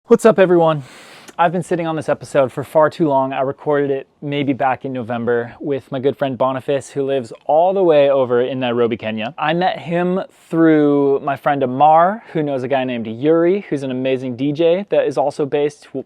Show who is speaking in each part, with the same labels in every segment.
Speaker 1: What's up, everyone? I've been sitting on this episode for far too long. I recorded it maybe back in November with my good friend Boniface, who lives all the way over in Nairobi, Kenya. I met him through my friend Amar, who knows a guy named Yuri, who's an amazing DJ that is also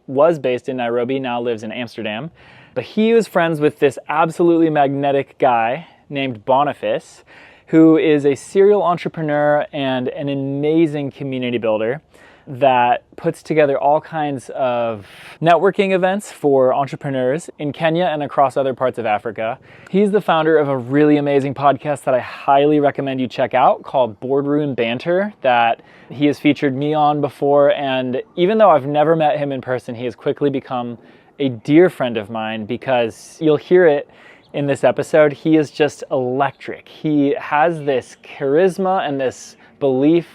Speaker 1: was based in Nairobi, now lives in Amsterdam. But he was friends with this absolutely magnetic guy named Boniface, who is a serial entrepreneur and an amazing community builder that puts together all kinds of networking events for entrepreneurs in Kenya and across other parts of Africa. He's the founder of a really amazing podcast that I highly recommend you check out called Boardroom Banter that he has featured me on before. And even though I've never met him in person, he has quickly become a dear friend of mine because you'll hear it in this episode. He is just electric. He has this charisma and this belief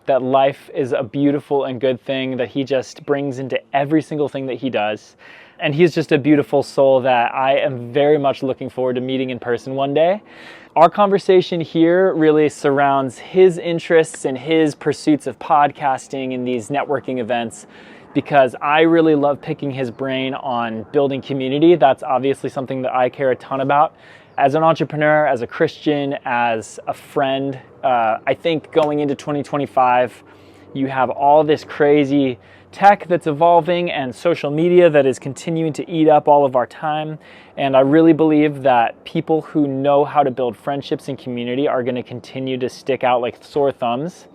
Speaker 1: that life is a beautiful and good thing that he just brings into every single thing that he does. And he's just a beautiful soul that I am very much looking forward to meeting in person one day. Our conversation here really surrounds his interests and his pursuits of podcasting and these networking events, because I really love picking his brain on building community. That's obviously something that I care a ton about. As an entrepreneur, as a Christian, as a friend, I think going into 2025, you have all this crazy tech that's evolving and social media that is continuing to eat up all of our time. And I really believe that people who know how to build friendships and community are going to continue to stick out like sore thumbs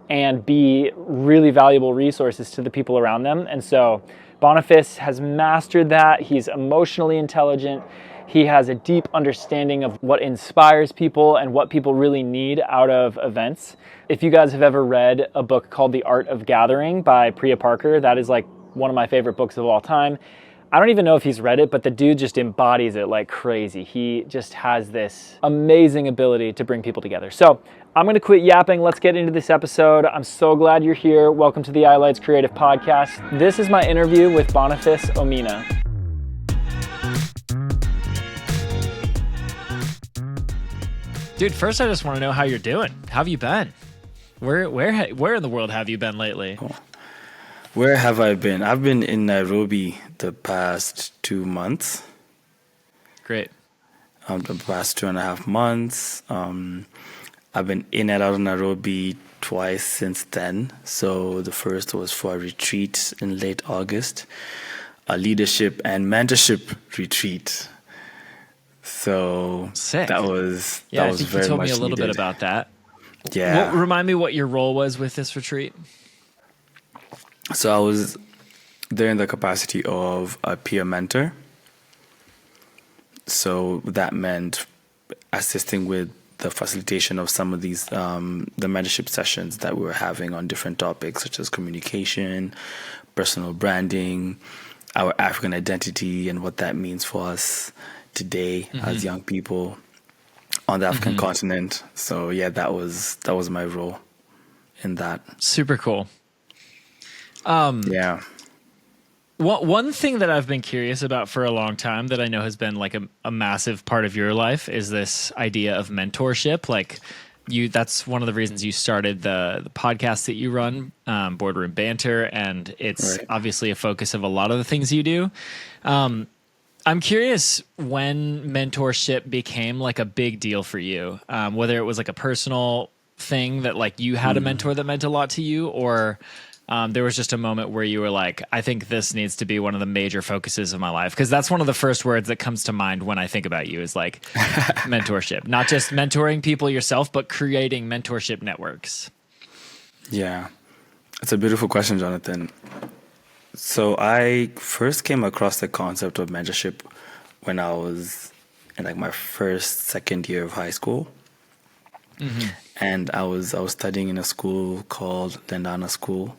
Speaker 1: and be really valuable resources to the people around them. And so Boniface has mastered that. He's emotionally intelligent. He has a deep understanding of what inspires people and what people really need out of events. If you guys have ever read a book called The Art of Gathering by Priya Parker, that is like one of my favorite books of all time. I don't even know if he's read it, but the dude just embodies it like crazy. He just has this amazing ability to bring people together. So I'm going to quit yapping. Let's get into this episode. I'm so glad you're here. Welcome to the iLights Creative Podcast. This is my interview with Boniface Omina. Dude, first I just want to know how you're doing. How have you been? Where in the world have you been lately?
Speaker 2: Where have I been? I've been in Nairobi the past 2 months.
Speaker 1: Great.
Speaker 2: The past 2.5 months. I've been in and out of Nairobi twice since then. So the first was for a retreat in late August, a leadership and mentorship retreat. So
Speaker 1: sick.
Speaker 2: That was
Speaker 1: I
Speaker 2: was
Speaker 1: think
Speaker 2: very
Speaker 1: you told
Speaker 2: much
Speaker 1: me a little
Speaker 2: needed.
Speaker 1: bit about that.
Speaker 2: Yeah.
Speaker 1: Remind me what your role was with this retreat.
Speaker 2: So I was there in the capacity of a peer mentor. So that meant assisting with the facilitation of some of these the mentorship sessions that we were having on different topics such as communication, personal branding, our African identity and what that means for us today as young people on the African continent. So yeah, that was my role in that.
Speaker 1: Super cool.
Speaker 2: Yeah.
Speaker 1: One thing that I've been curious about for a long time that I know has been like a massive part of your life is this idea of mentorship. Like that's one of the reasons you started the podcast that you run, Boardroom Banter, and it's obviously a focus of a lot of the things you do. I'm curious when mentorship became like a big deal for you, whether it was like a personal thing that like you had a mentor that meant a lot to you, or there was just a moment where you were like, I think this needs to be one of the major focuses of my life. Because that's one of the first words that comes to mind when I think about you is like mentorship, not just mentoring people yourself, but creating mentorship networks.
Speaker 2: Yeah, it's a beautiful question, Jonathan. So I first came across the concept of mentorship when I was in like my second year of high school. And I was studying in a school called Lendana School,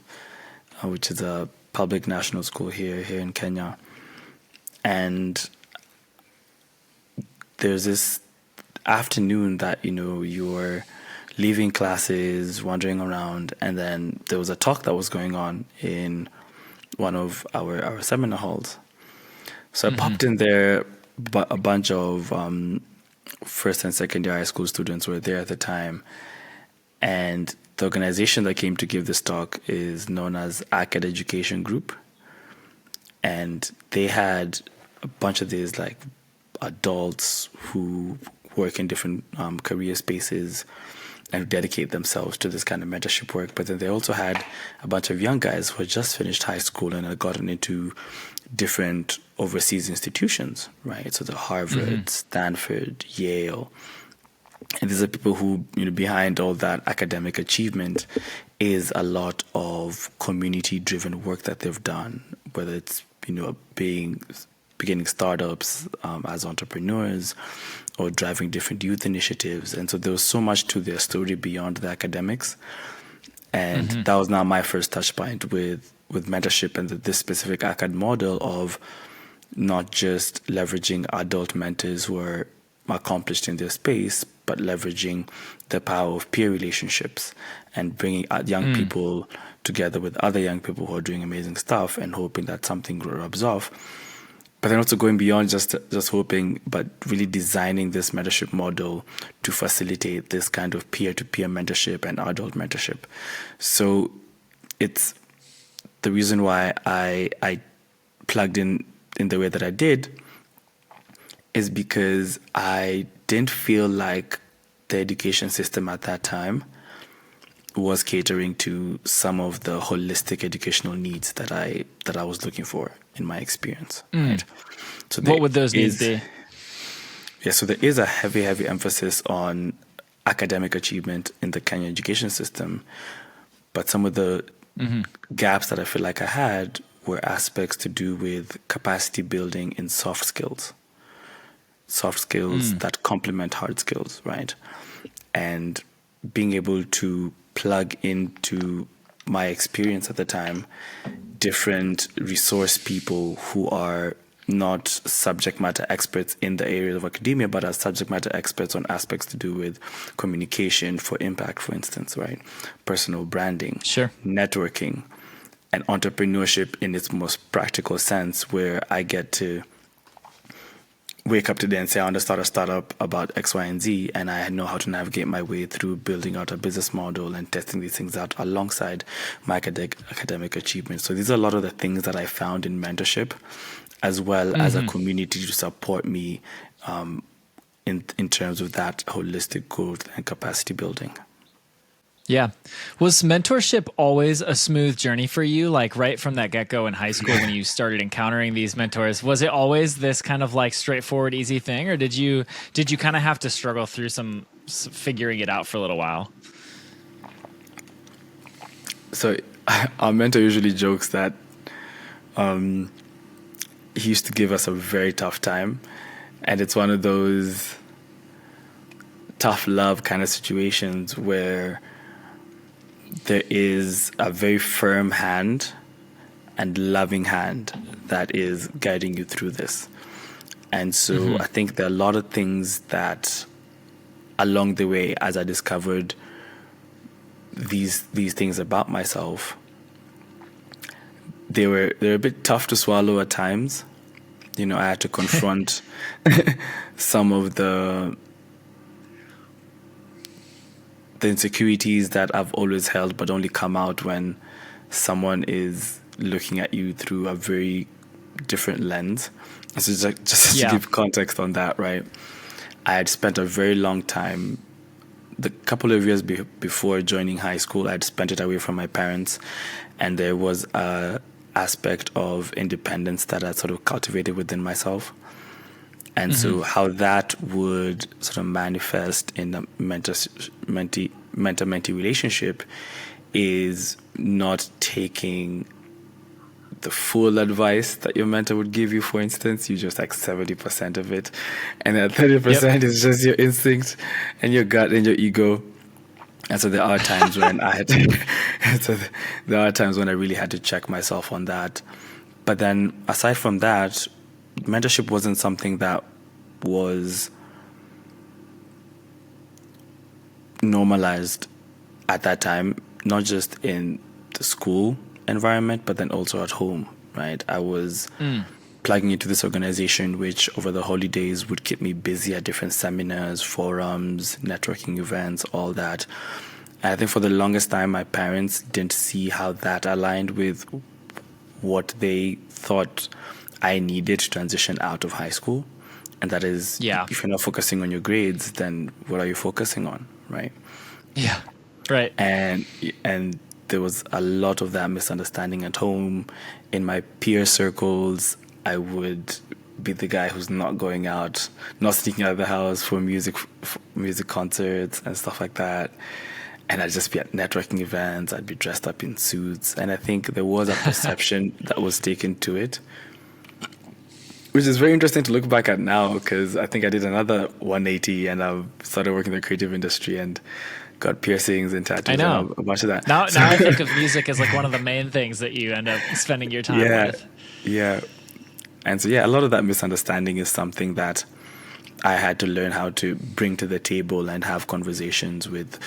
Speaker 2: which is a public national school here in Kenya. And there's this afternoon that, you were leaving classes, wandering around, and then there was a talk that was going on in one of our seminar halls. So I popped in there, but a bunch of first and second year high school students were there at the time. And the organization that came to give this talk is known as Acad Education Group. And they had a bunch of these like adults who work in different career spaces and dedicate themselves to this kind of mentorship work. But then they also had a bunch of young guys who had just finished high school and had gotten into different overseas institutions, right? So the Harvard, Stanford, Yale. And these are people who, behind all that academic achievement is a lot of community-driven work that they've done, whether it's, beginning startups as entrepreneurs or driving different youth initiatives. And so there was so much to their story beyond the academics. And that was now my first touch point with mentorship and this specific ACAD model of not just leveraging adult mentors who are accomplished in their space, but leveraging the power of peer relationships and bringing young people together with other young people who are doing amazing stuff and hoping that something rubs off. But then also going beyond just hoping, but really designing this mentorship model to facilitate this kind of peer-to-peer mentorship and adult mentorship. So it's the reason why I plugged in the way that I did is because I didn't feel like the education system at that time was catering to some of the holistic educational needs that I was looking for in my experience. Right? So
Speaker 1: what would those needs be?
Speaker 2: Yeah, so there is a heavy emphasis on academic achievement in the Kenyan education system, but some of the gaps that I feel like I had were aspects to do with capacity building in soft skills that complement hard skills, right? And being able to plug into my experience at the time, different resource people who are not subject matter experts in the area of academia, but are subject matter experts on aspects to do with communication for impact, for instance, right? Personal branding, networking, and entrepreneurship in its most practical sense, where I get to wake up today and say, I want to start a startup about X, Y, and Z, and I know how to navigate my way through building out a business model and testing these things out alongside my academic achievements. So these are a lot of the things that I found in mentorship, as well as a community to support me in terms of that holistic growth and capacity building.
Speaker 1: Yeah. Was mentorship always a smooth journey for you? Like right from that get-go in high school when you started encountering these mentors, was it always this kind of like straightforward, easy thing? Or did you kind of have to struggle through some figuring it out for a little while?
Speaker 2: So our mentor usually jokes that he used to give us a very tough time. And it's one of those tough love kind of situations where there is a very firm hand and loving hand that is guiding you through this. And so I think there are a lot of things that along the way, as I discovered these things about myself, they're a bit tough to swallow at times. I had to confront some of the insecurities that I've always held, but only come out when someone is looking at you through a very different lens. So just to give context on that, right? I had spent a very long time, the couple of years before joining high school, I had spent it away from my parents, and there was a aspect of independence that I sort of cultivated within myself. And so how that would sort of manifest in a mentor-mentee relationship is not taking the full advice that your mentor would give you, for instance. You just like 70% of it. And then 30% is just your instinct and your gut and your ego. And so there are times when I really had to check myself on that. But then aside from that, mentorship wasn't something that was normalized at that time, not just in the school environment, but then also at home, right? I was plugging into this organization, which over the holidays would keep me busy at different seminars, forums, networking events, all that. And I think for the longest time, my parents didn't see how that aligned with what they thought I needed to transition out of high school. And that is,
Speaker 1: Yeah.
Speaker 2: if you're not focusing on your grades, then what are you focusing on, right?
Speaker 1: Yeah. Right.
Speaker 2: And there was a lot of that misunderstanding at home. In my peer circles, I would be the guy who's not going out, not sneaking out of the house for music concerts and stuff like that. And I'd just be at networking events. I'd be dressed up in suits. And I think there was a perception that was taken to it, which is very interesting to look back at now, because I think I did another 180 and I started working in the creative industry and got piercings and tattoos.
Speaker 1: I know.
Speaker 2: And a bunch of that.
Speaker 1: Now I think of music as like one of the main things that you end up spending your time with.
Speaker 2: Yeah. And so, a lot of that misunderstanding is something that I had to learn how to bring to the table and have conversations with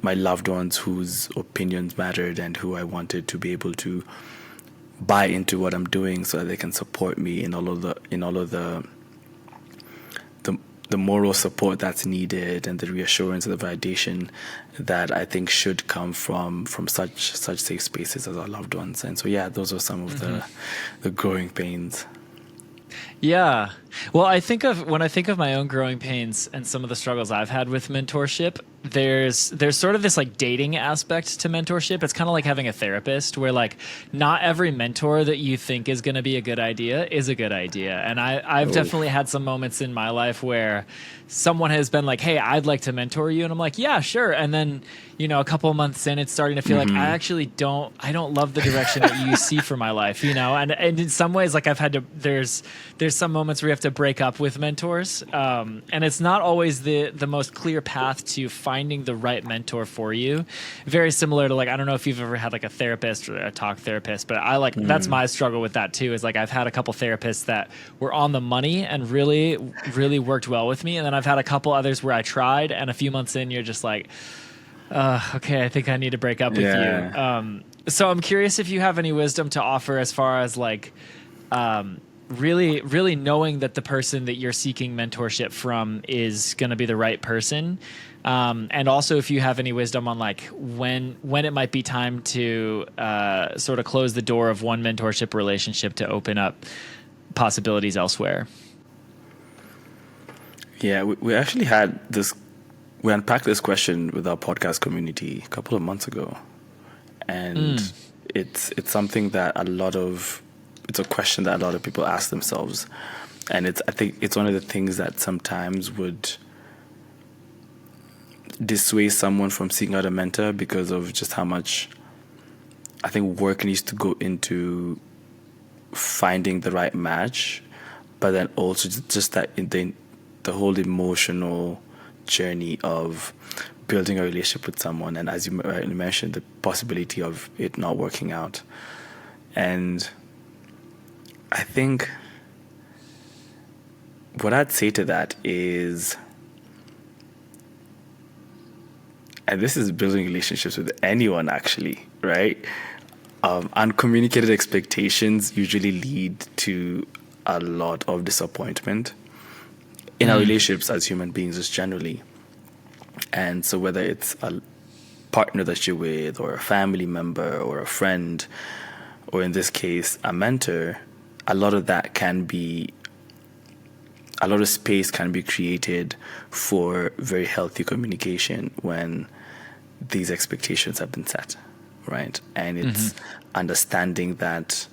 Speaker 2: my loved ones whose opinions mattered and who I wanted to be able to buy into what I'm doing so that they can support me in all of the moral support that's needed and the reassurance and the validation that I think should come from such safe spaces as our loved ones. And so those are some of the growing pains.
Speaker 1: Yeah. Well, when I think of my own growing pains and some of the struggles I've had with mentorship, there's sort of this like dating aspect to mentorship. It's kind of like having a therapist where like not every mentor that you think is going to be a good idea is a good idea. And I've definitely had some moments in my life where someone has been like, hey, I'd like to mentor you. And I'm like, yeah, sure. And then, a couple of months in, it's starting to feel like I don't love the direction that you see for my life, and in some ways, like I've had to, there's some moments where you have to break up with mentors. And it's not always the most clear path to finding the right mentor for you. Very similar to like, I don't know if you've ever had like a therapist or a talk therapist, but I like, that's my struggle with that too, is like, I've had a couple therapists that were on the money and really, really worked well with me. And then I've had a couple others where I tried, and a few months in, you're just like, okay, I think I need to break up with you. So I'm curious if you have any wisdom to offer as far as like, really, really knowing that the person that you're seeking mentorship from is going to be the right person. And also if you have any wisdom on like when it might be time to sort of close the door of one mentorship relationship to open up possibilities elsewhere.
Speaker 2: Yeah, we actually had this. We unpacked this question with our podcast community a couple of months ago, and it's something that it's a question that a lot of people ask themselves, and I think it's one of the things that sometimes would dissuade someone from seeking out a mentor because of just how much I think work needs to go into finding the right match, but then also just that the whole emotional journey of building a relationship with someone, and as you mentioned, the possibility of it not working out. And I think what I'd say to that is, and this is building relationships with anyone actually, right? Uncommunicated expectations usually lead to a lot of disappointment in our relationships as human beings just generally. And so whether it's a partner that you're with, or a family member, or a friend, or in this case, a mentor, a lot of space can be created for very healthy communication when these expectations have been set, right? And it's understanding that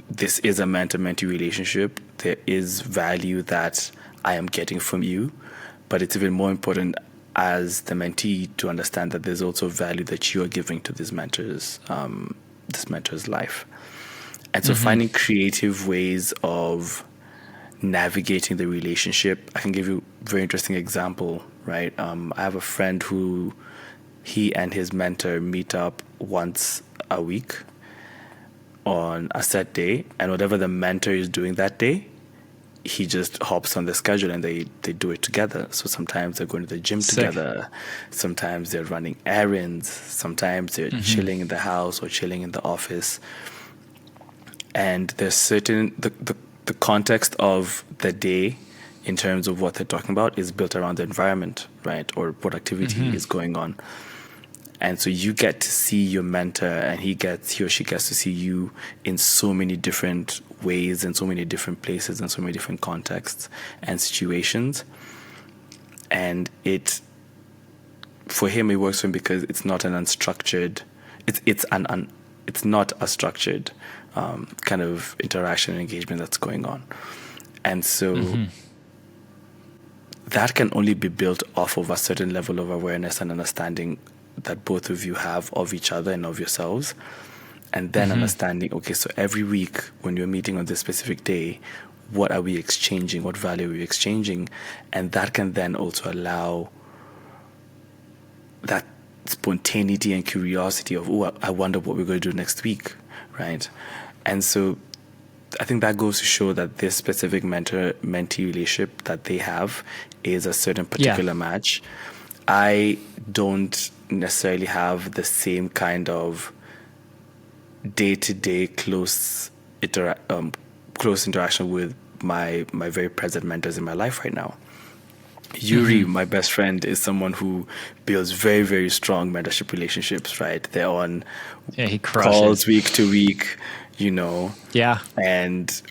Speaker 2: this is a mentor-mentee relationship. There is value that I am getting from you, but it's even more important as the mentee to understand that there's also value that you are giving to this mentor's life. And so finding creative ways of navigating the relationship. I can give you a very interesting example, right? I have a friend who he and his mentor meet up once a week on a set day, and whatever the mentor is doing that day, he just hops on the schedule and they do it together. So sometimes they're going to the gym together, sometimes they're running errands, sometimes they're chilling in the house or chilling in the office. And there's certain the context of the day in terms of what they're talking about is built around the environment, right? Or what activity is going on. And so you get to see your mentor, and he or she gets to see you in so many different ways, in so many different places, in so many different contexts and situations. And for him, it works for him because it's not an unstructured, it's not a structured kind of interaction and engagement that's going on. And so that can only be built off of a certain level of awareness and understanding that both of you have of each other and of yourselves. And then understanding, okay, so every week when you're meeting on this specific day, what are we exchanging? What value are we exchanging? And that can then also allow that spontaneity and curiosity of, oh, I wonder what we're going to do next week, right? And so I think that goes to show that this specific mentor-mentee relationship that they have is a certain particular match. I don't necessarily have the same kind of day-to-day close interaction with my very present mentors in my life right now. Yuri, my best friend, is someone who builds very, very strong mentorship relationships, right? They're on
Speaker 1: he crushes.
Speaker 2: Calls week to week,
Speaker 1: Yeah.
Speaker 2: And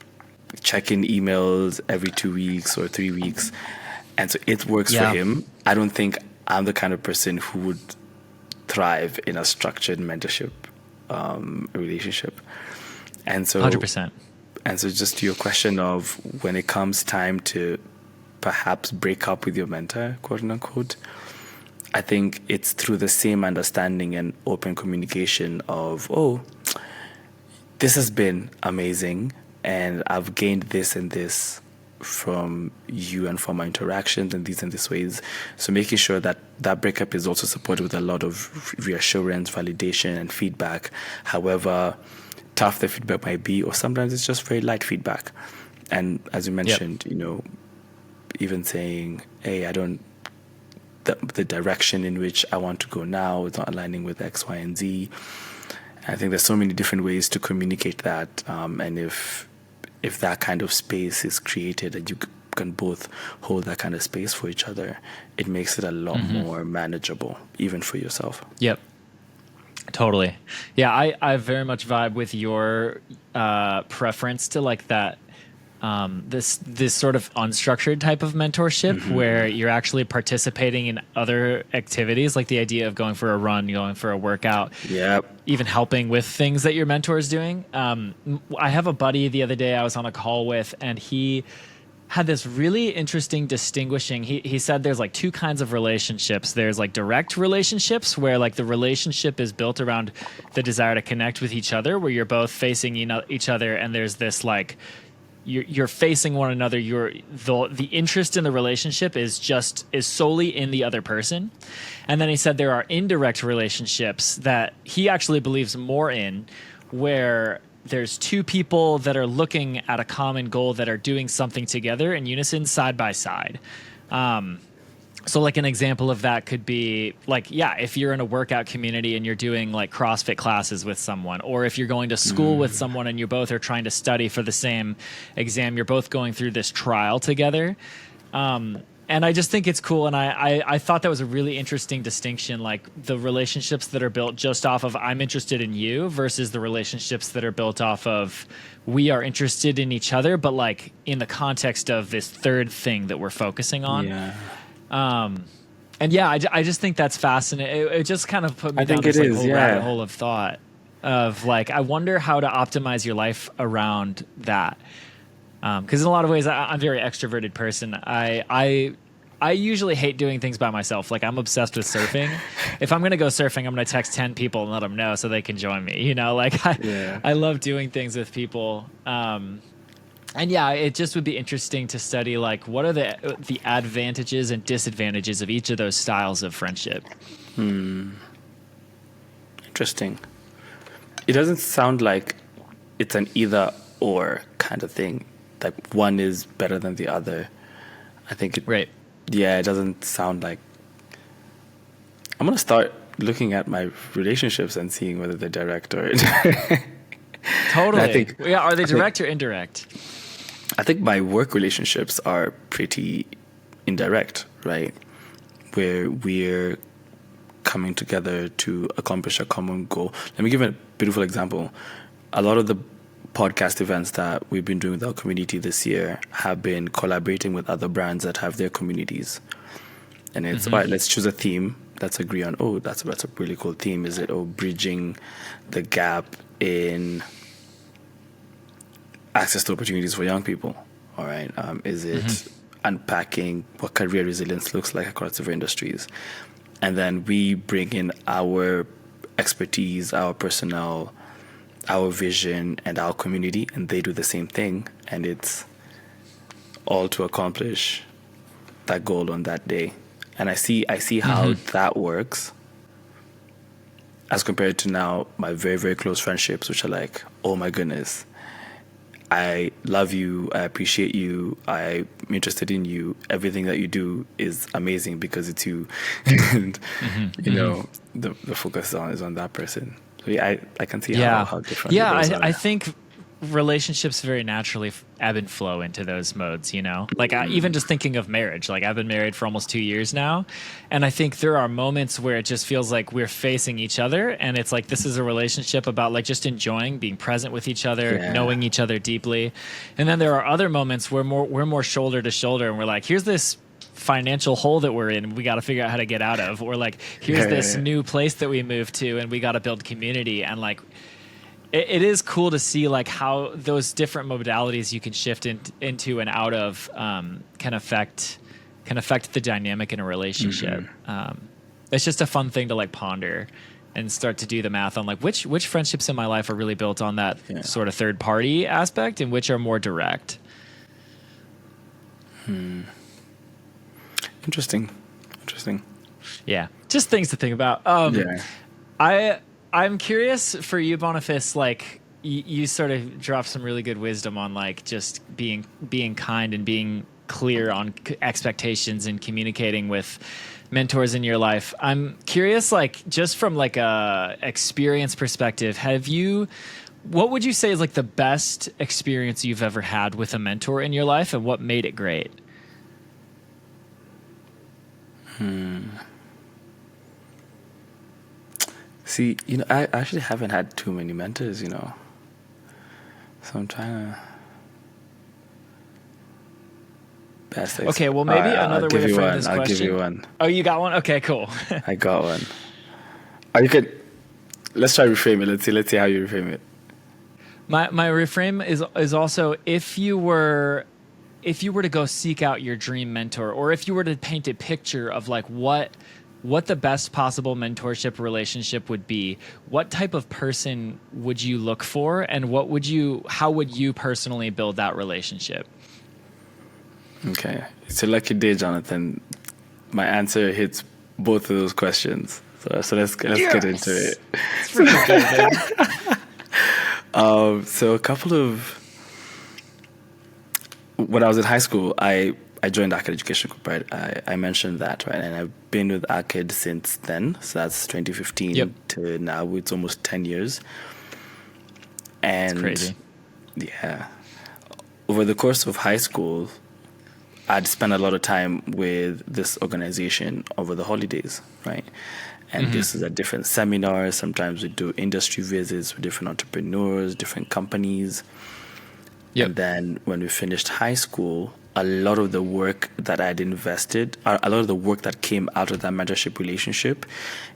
Speaker 2: check-in emails every 2 weeks or 3 weeks. And so it works for him. I don't think I'm the kind of person who would thrive in a structured mentorship relationship. And so
Speaker 1: 100%.
Speaker 2: And so just to your question of when it comes time to perhaps break up with your mentor, quote unquote, I think it's through the same understanding and open communication of, oh, this has been amazing and I've gained this and this from you and from our interactions in these ways. So making sure that that breakup is also supported with a lot of reassurance, validation, and feedback, however tough the feedback might be, or sometimes it's just very light feedback. And as you mentioned, even saying, hey, the direction in which I want to go now is not aligning with X, Y, and Z. I think there's so many different ways to communicate that. And if that kind of space is created and you can both hold that kind of space for each other, it makes it a lot more manageable, even for yourself.
Speaker 1: Yep. Totally. Yeah, I very much vibe with your preference to like that this sort of unstructured type of mentorship where you're actually participating in other activities, like the idea of going for a run, going for a workout, even helping with things that your mentor is doing. I have a buddy the other day I was on a call with, and he had this really interesting distinguishing. He said there's like two kinds of relationships. There's like direct relationships where like the relationship is built around the desire to connect with each other, where you're both facing each other, and there's this like you're facing one another. The interest in the relationship is solely in the other person. And then he said there are indirect relationships that he actually believes more in, where there's two people that are looking at a common goal that are doing something together in unison, side by side. So like an example of that could be like, if you're in a workout community and you're doing like CrossFit classes with someone, or if you're going to school with someone and you both are trying to study for the same exam, you're both going through this trial together. And I just think it's cool. And I thought that was a really interesting distinction, like the relationships that are built just off of I'm interested in you versus the relationships that are built off of we are interested in each other, but like in the context of this third thing that we're focusing on.
Speaker 2: Yeah.
Speaker 1: And I just think that's fascinating. It just kind of put me down this whole rabbit hole of thought of like, I wonder how to optimize your life around that. Because in a lot of ways, I'm a very extroverted person. I usually hate doing things by myself. Like I'm obsessed with surfing. If I'm going to go surfing, I'm going to text 10 people and let them know so they can join me. I love doing things with people. And it just would be interesting to study like what are the advantages and disadvantages of each of those styles of friendship.
Speaker 2: Interesting. It doesn't sound like it's an either or kind of thing. Like one is better than the other. I think it.
Speaker 1: Right.
Speaker 2: Yeah, it doesn't sound like. I'm gonna start looking at my relationships and seeing whether they're direct or indirect.
Speaker 1: Totally. Are they direct or indirect?
Speaker 2: I think my work relationships are pretty indirect, right? Where we're coming together to accomplish a common goal. Let me give a beautiful example. A lot of the podcast events that we've been doing with our community this year have been collaborating with other brands that have their communities. And it's, all right, let's choose a theme. Let's agree on, that's a really cool theme. Is it, bridging the gap in access to opportunities for young people? All right. Is it unpacking what career resilience looks like across different industries? And then we bring in our expertise, our personnel, our vision, and our community, and they do the same thing. And it's all to accomplish that goal on that day. And I see how that works as compared to now my very, very close friendships, which are like, oh my goodness, I love you, I appreciate you, I'm interested in you, everything that you do is amazing because it's you. And you know, the focus is on that person. So yeah, I can see how different
Speaker 3: yeah
Speaker 2: those are.
Speaker 3: I think relationships very naturally ebb and flow into those modes, you know, like even just thinking of marriage, like I've been married for almost 2 years now, and I think there are moments where it just feels like we're facing each other, and it's like this is a relationship about like just enjoying being present with each other, knowing each other deeply. And then there are other moments where we're more shoulder to shoulder, and we're like, here's this financial hole that we're in, we got to figure out how to get out of, or like here's this new place that we moved to and we got to build community. And like it is cool to see like how those different modalities you can shift into and out of can affect the dynamic in a relationship. It's just a fun thing to like ponder and start to do the math on like which friendships in my life are really built on that sort of third party aspect and which are more direct.
Speaker 2: Interesting.
Speaker 3: Yeah, just things to think about. I'm curious for you, Boniface, like you sort of dropped some really good wisdom on like just being kind and being clear on expectations and communicating with mentors in your life. I'm curious, like just from like a experience perspective, what would you say is like the best experience you've ever had with a mentor in your life, and what made it great?
Speaker 2: See, you know, I actually haven't had too many mentors, you know. So I'm trying to...
Speaker 3: Okay, well, maybe another way to frame this question.
Speaker 2: I'll give you one.
Speaker 3: Oh, you got one? Okay, cool.
Speaker 2: I got one. Or you could... Let's try to reframe it. Let's see how you reframe it.
Speaker 3: My reframe is also if you were to go seek out your dream mentor, or if you were to paint a picture of like what the best possible mentorship relationship would be, what type of person would you look for, and how would you personally build that relationship?
Speaker 2: Okay. It's a lucky day, Jonathan. My answer hits both of those questions. So let's get into it.
Speaker 3: It's pretty good, man.
Speaker 2: So a couple of... When I was in high school, I joined the Arcade Education Group, right? I mentioned that, right? And I've been with Arcade since then. So that's 2015 to now. It's almost 10 years. And
Speaker 3: it's crazy.
Speaker 2: Yeah. Over the course of high school, I'd spent a lot of time with this organization over the holidays, right? And this is at different seminars. Sometimes we do industry visits with different entrepreneurs, different companies. And then when we finished high school, a lot of the work that I'd invested, a lot of the work that came out of that mentorship relationship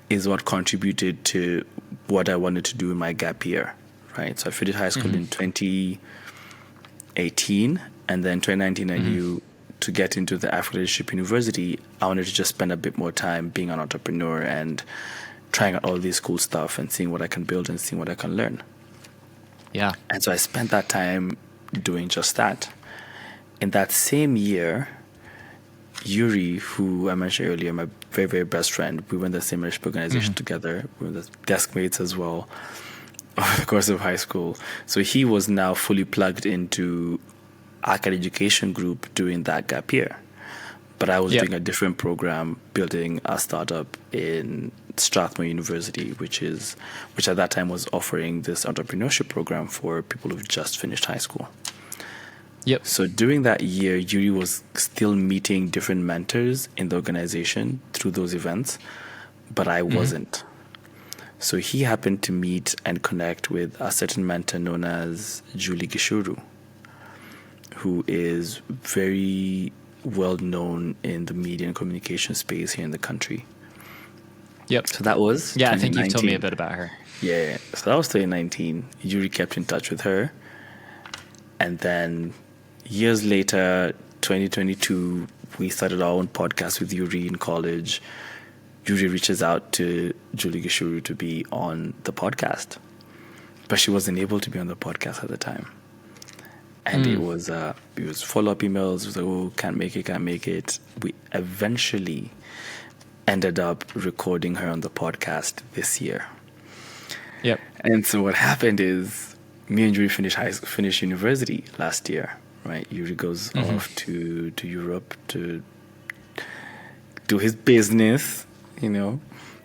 Speaker 2: is what contributed to what I wanted to do in my gap year, right? So I finished high school in 2018, and then 2019 I knew to get into the African Leadership University, I wanted to just spend a bit more time being an entrepreneur and trying out all this cool stuff and seeing what I can build and seeing what I can learn.
Speaker 3: Yeah.
Speaker 2: And so I spent that time doing just that. In that same year, Yuri, who I mentioned earlier, my very, very best friend, we were in the same leadership organization together. We were the desk mates as well over the course of high school. So he was now fully plugged into Arcade Education Group during that gap year. But I was doing a different program, building a startup in Strathmore University, which at that time was offering this entrepreneurship program for people who've just finished high school.
Speaker 3: Yep.
Speaker 2: So during that year, Yuri was still meeting different mentors in the organization through those events, but I wasn't. So he happened to meet and connect with a certain mentor known as Gichuru, who is very well known in the media and communication space here in the country.
Speaker 3: Yep.
Speaker 2: So that was
Speaker 3: Yeah, I think you've told me a
Speaker 2: 2019.
Speaker 3: bit about her.
Speaker 2: Yeah, so that was 2019. Yuri kept in touch with her. And then years later, 2022, we started our own podcast with Yuri in college. Yuri reaches out to Julie Gichuru to be on the podcast, but she wasn't able to be on the podcast at the time. And it was follow-up emails. It was like, oh, can't make it. We eventually ended up recording her on the podcast this year.
Speaker 3: Yep.
Speaker 2: And so what happened is me and Yuri finished university last year, right? Yuri goes off to Europe to do his business,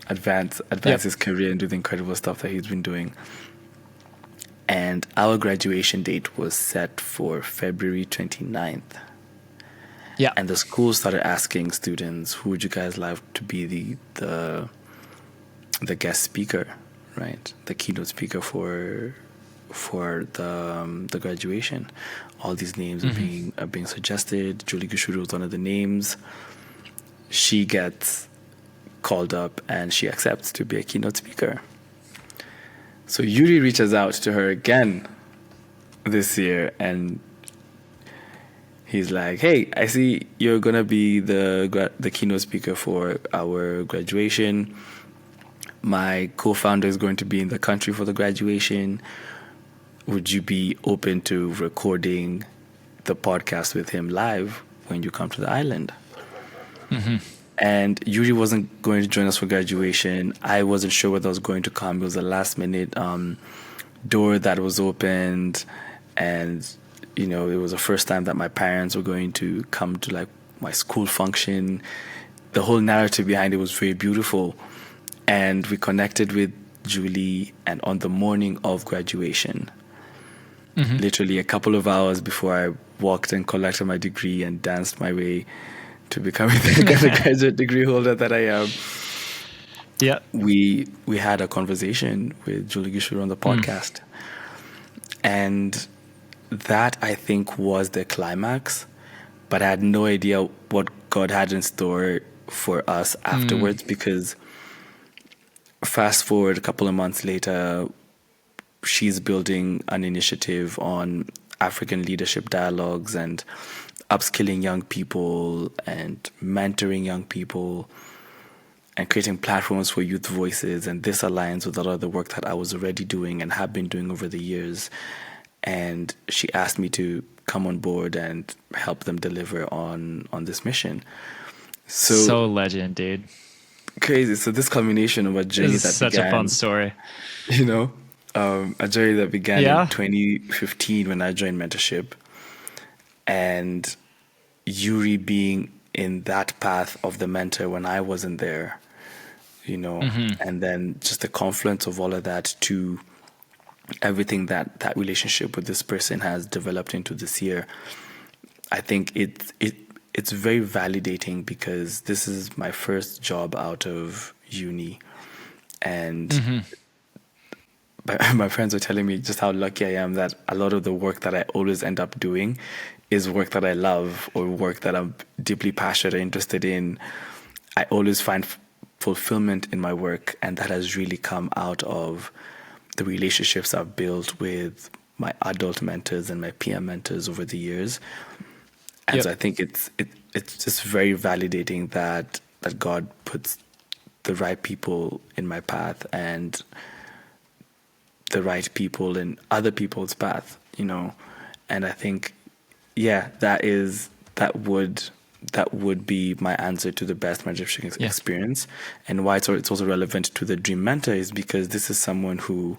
Speaker 2: advance his career and do the incredible stuff that he's been doing. And our graduation date was set for February 29th.
Speaker 3: Yeah.
Speaker 2: And the school started asking students, who would you guys like to be the guest speaker, right? The keynote speaker for the graduation. All these names are being suggested. Julie Gichuru was one of the names. She gets called up and she accepts to be a keynote speaker. So Yuri reaches out to her again this year and he's like, hey, I see you're going to be the keynote speaker for our graduation. My co-founder is going to be in the country for the graduation. Would you be open to recording the podcast with him live when you come to the island? And Yuri wasn't going to join us for graduation. I wasn't sure whether I was going to come. It was a last minute door that was opened. And, it was the first time that my parents were going to come to like my school function. The whole narrative behind it was very beautiful. And we connected with Julie, and on the morning of graduation, literally a couple of hours before I walked and collected my degree and danced my way to becoming the graduate degree holder that I am.
Speaker 3: Yeah.
Speaker 2: We had a conversation with Julie Gichuru on the podcast. And that, I think, was the climax. But I had no idea what God had in store for us afterwards, because fast forward a couple of months later, she's building an initiative on African leadership dialogues and upskilling young people and mentoring young people and creating platforms for youth voices. And this aligns with a lot of the work that I was already doing and have been doing over the years. And she asked me to come on board and help them deliver on this mission.
Speaker 3: So legend, dude.
Speaker 2: Crazy. So this culmination of a journey
Speaker 3: This is such a fun story.
Speaker 2: A journey that began
Speaker 3: Yeah.
Speaker 2: in 2015 when I joined mentorship, and Yuri being in that path of the mentor when I wasn't there, and then just the confluence of all of that to everything that relationship with this person has developed into this year. I think it's very validating, because this is my first job out of uni, and my friends were telling me just how lucky I am that a lot of the work that I always end up doing is work that I love or work that I'm deeply passionate or interested in. I always find fulfillment in my work, and that has really come out of the relationships I've built with my adult mentors and my peer mentors over the years. And so I think it's just very validating that God puts the right people in my path and the right people in other people's path, And I think, that would be my answer to the best mentorship experience. And why it's also relevant to the Dream Mentor is because this is someone who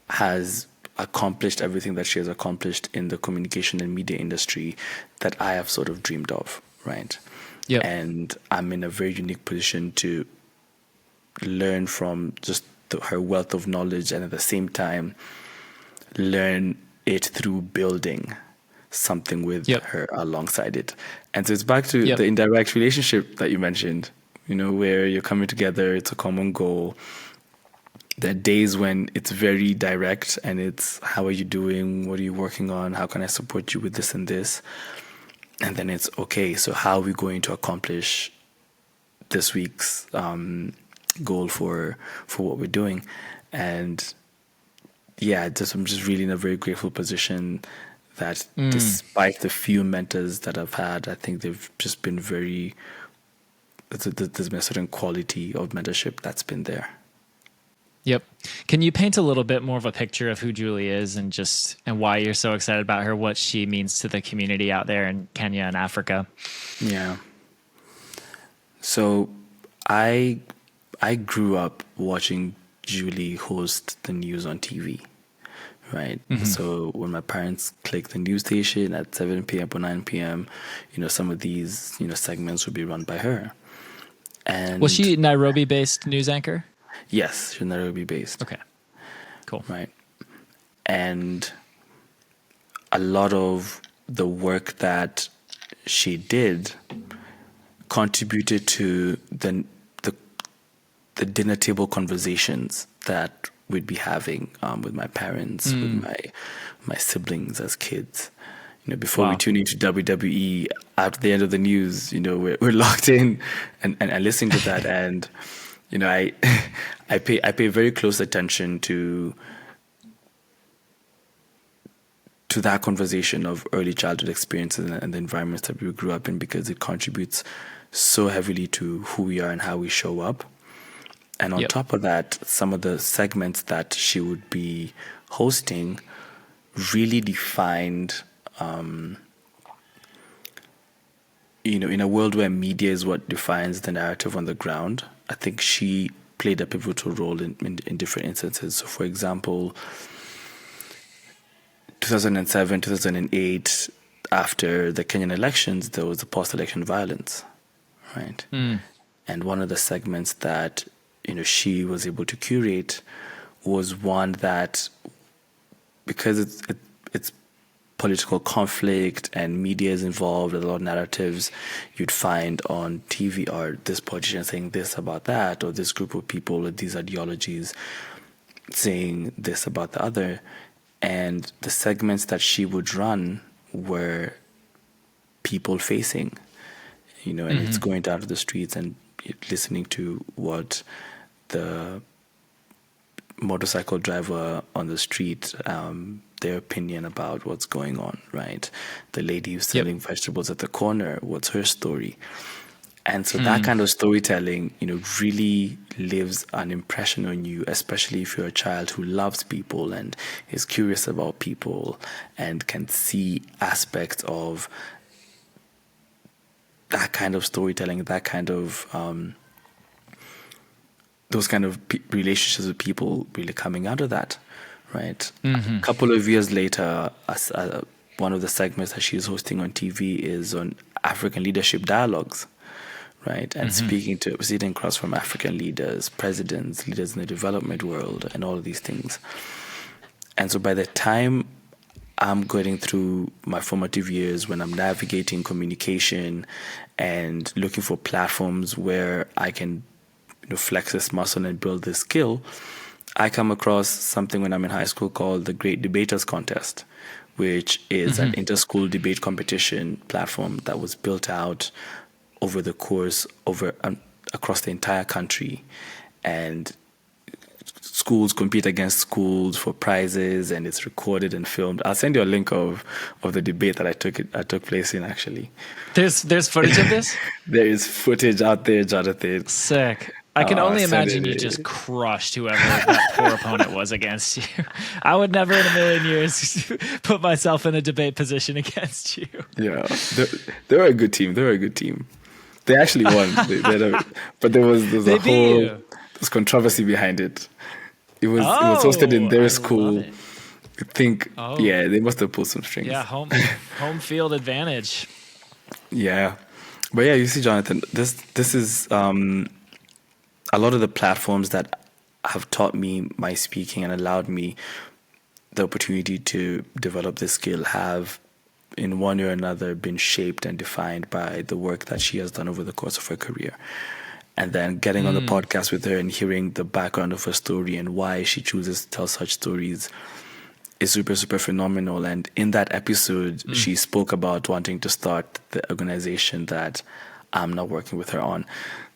Speaker 2: has accomplished everything that she has accomplished in the communication and media industry that I have sort of dreamed of, right?
Speaker 3: Yep.
Speaker 2: And I'm in a very unique position to learn from just her wealth of knowledge, and at the same time learn it through building. something with
Speaker 3: Yep.
Speaker 2: her alongside it. And so it's back to
Speaker 3: Yep.
Speaker 2: the indirect relationship that you mentioned, where you're coming together, it's a common goal. There are days when it's very direct and it's, how are you doing? What are you working on? How can I support you with this and this? And then it's, okay, so how are we going to accomplish this week's goal for what we're doing? And yeah, I'm just really in a very grateful position that despite the few mentors that I've had, I think they've just been there's been a certain quality of mentorship that's been there.
Speaker 3: Yep. Can you paint a little bit more of a picture of who Julie is and why you're so excited about her, what she means to the community out there in Kenya and Africa?
Speaker 2: Yeah. So I grew up watching Julie host the news on TV, right? So when my parents clicked the news station at 7 p.m. or 9 p.m., some of these, segments would be run by her. And
Speaker 3: Was she Nairobi-based news anchor?
Speaker 2: yes, she's Nairobi-based.
Speaker 3: Okay. Cool.
Speaker 2: Right. And a lot of the work that she did contributed to the dinner table conversations that we'd be having with my parents, with my siblings as kids. Before we tune into WWE, at the end of the news, we're locked in and listening to that. And I pay very close attention to that conversation of early childhood experiences and the environments that we grew up in, because it contributes so heavily to who we are and how we show up. And on top of that, some of the segments that she would be hosting really defined, in a world where media is what defines the narrative on the ground, I think she played a pivotal role in different instances. So, for example, 2007, 2008, after the Kenyan elections, there was the post-election violence, right? And one of the segments that, she was able to curate was one that, because it's political conflict and media is involved, a lot of narratives you'd find on TV are this politician saying this about that, or this group of people with these ideologies saying this about the other. And the segments that she would run were people facing, and it's going down to the streets and listening to what the motorcycle driver on the street, their opinion about what's going on, right? The lady who's selling vegetables at the corner, what's her story? And so that kind of storytelling, really leaves an impression on you, especially if you're a child who loves people and is curious about people and can see aspects of that kind of storytelling, that kind of those kind of relationships with people really coming out of that, right? A couple of years later, one of the segments that she's hosting on TV is on African leadership dialogues, right? And sitting across from African leaders, presidents, leaders in the development world, and all of these things. And so by the time I'm going through my formative years, when I'm navigating communication and looking for platforms where I can flex this muscle and build this skill, I come across something when I'm in high school called the Great Debaters Contest, which is an inter-school debate competition platform that was built out over the course across the entire country, and schools compete against schools for prizes, and it's recorded and filmed. I'll send you a link of the debate that I took place in. Actually,
Speaker 3: there's footage of this.
Speaker 2: There is footage out there, Jonathan.
Speaker 3: Sick. I can only imagine you just crushed whoever that poor opponent was against you. I would never in a million years put myself in a debate position against you.
Speaker 2: Yeah, they were a good team. They actually won. But there was a whole controversy behind it. It was hosted in their school. I think, they must have pulled some strings.
Speaker 3: Yeah, home field advantage.
Speaker 2: Yeah. But yeah, you see, Jonathan, this is a lot of the platforms that have taught me my speaking and allowed me the opportunity to develop this skill have, in one way or another been shaped and defined by the work that she has done over the course of her career. And then getting on the podcast with her and hearing the background of her story and why she chooses to tell such stories is super, super phenomenal. And in that episode, she spoke about wanting to start the organization that I'm now working with her on.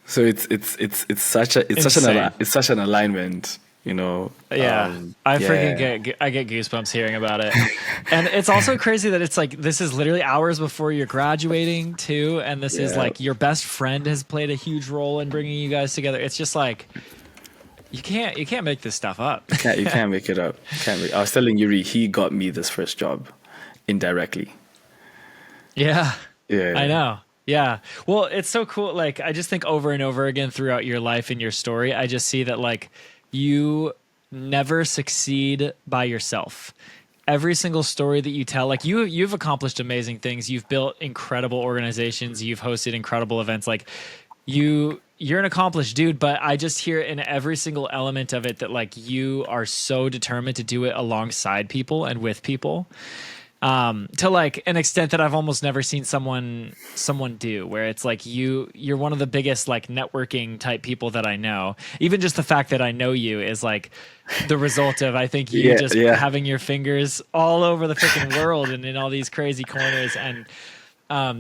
Speaker 2: So it's such an alignment, you know.
Speaker 3: Yeah, I get goosebumps hearing about it. And it's also crazy that it's like this is literally hours before you're graduating too, and this is like your best friend has played a huge role in bringing you guys together. It's just like you can't make this stuff up.
Speaker 2: You can't make it up. I was telling Yuri, he got me this first job indirectly.
Speaker 3: Yeah, I know. Yeah. Well, it's so cool. Like, I just think over and over again throughout your life and your story, I just see that, like, you never succeed by yourself. Every single story that you tell, like, you've accomplished amazing things. You've built incredible organizations. You've hosted incredible events. Like, you're an accomplished dude, but I just hear in every single element of it that, like, you are so determined to do it alongside people and with people. To like an extent that I've almost never seen someone do, where it's like you're one of the biggest like networking type people that I know. Even just the fact that I know you is like the result of, I think, you having your fingers all over the freaking world and in all these crazy corners, and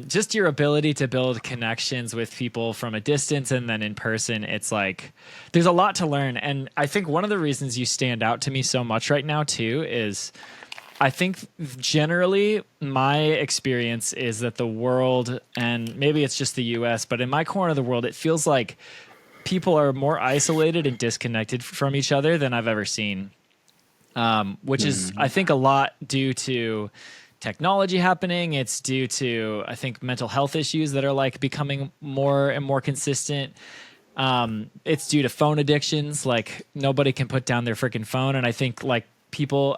Speaker 3: just your ability to build connections with people from a distance and then in person. It's like there's a lot to learn, and I think one of the reasons you stand out to me so much right now too is, I think generally my experience is that the world, and maybe it's just the US, but in my corner of the world, it feels like people are more isolated and disconnected from each other than I've ever seen, which is, I think, a lot due to technology happening. It's due to, I think, mental health issues that are like becoming more and more consistent. It's due to phone addictions. Like, nobody can put down their freaking phone. And I think, like,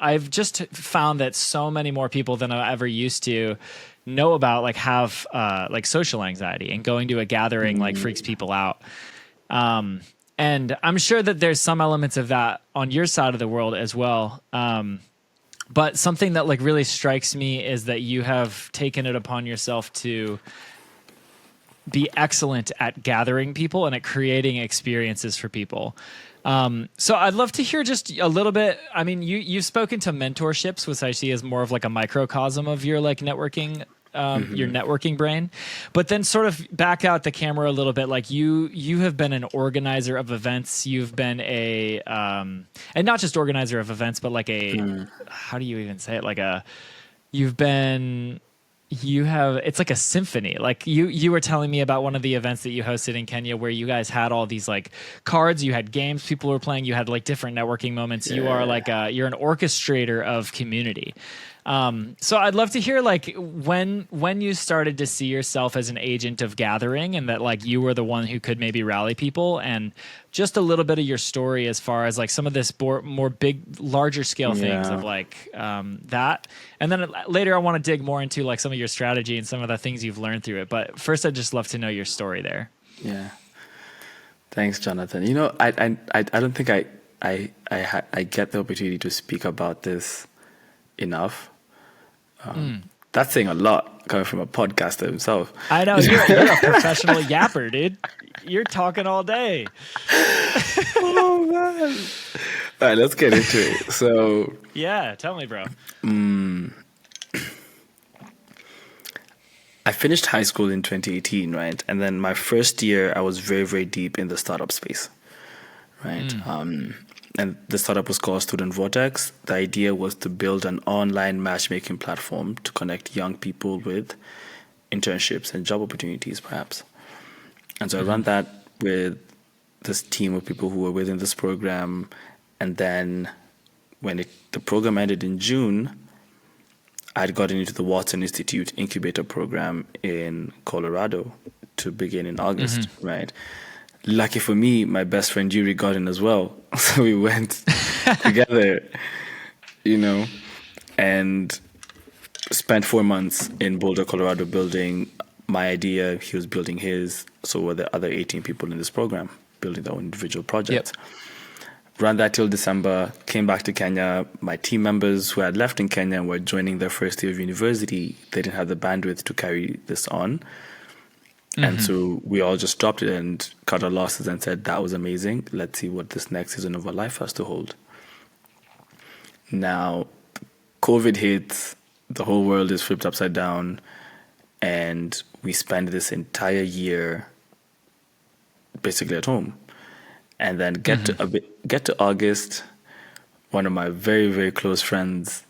Speaker 3: I've just found that so many more people than I ever used to know about, like, have like social anxiety, and going to a gathering like freaks people out. And I'm sure that there's some elements of that on your side of the world as well. But something that like really strikes me is that you have taken it upon yourself to be excellent at gathering people and at creating experiences for people. So I'd love to hear just a little bit. I mean, you've spoken to mentorships, which I see as more of like a microcosm of your like networking, your networking brain, but then sort of back out the camera a little bit. Like you have been an organizer of events. You've been and not just organizer of events, but like how do you even say it? Like it's like a symphony. Like you were telling me about one of the events that you hosted in Kenya where you guys had all these like cards, you had games people were playing, you had like different networking moments. You are like you're an orchestrator of community. So I'd love to hear like when you started to see yourself as an agent of gathering, and that like you were the one who could maybe rally people, and just a little bit of your story as far as like some of this more big, larger scale things of like that. And then later I want to dig more into like some of your strategy and some of the things you've learned through it. But first, I'd just love to know your story there.
Speaker 2: Yeah. Thanks, Jonathan. You know, I don't think I get the opportunity to speak about this enough. That's saying a lot coming from a podcaster himself.
Speaker 3: I know, you're a professional yapper, dude. You're talking all day.
Speaker 2: Oh man! All right, let's get into it. So
Speaker 3: yeah, tell me, bro.
Speaker 2: I finished high school in 2018, right? And then my first year, I was very, very deep in the startup space, right? And the startup was called Student Vortex. The idea was to build an online matchmaking platform to connect young people with internships and job opportunities, perhaps. And so I ran that with this team of people who were within this program. And then when the program ended in June, I'd gotten into the Watson Institute incubator program in Colorado to begin in August, right? Lucky for me, my best friend Yuri got in as well. So we went together, you know, and spent 4 months in Boulder, Colorado, building my idea. He was building his. So were the other 18 people in this program, building their own individual projects. Yep. Run that till December, came back to Kenya. My team members who had left in Kenya were joining their first year of university. They didn't have the bandwidth to carry this on. And so we all just dropped it and cut our losses and said, that was amazing. Let's see what this next season of our life has to hold. Now, COVID hits, the whole world is flipped upside down, and we spend this entire year basically at home. And then get to August, one of my very, very close friends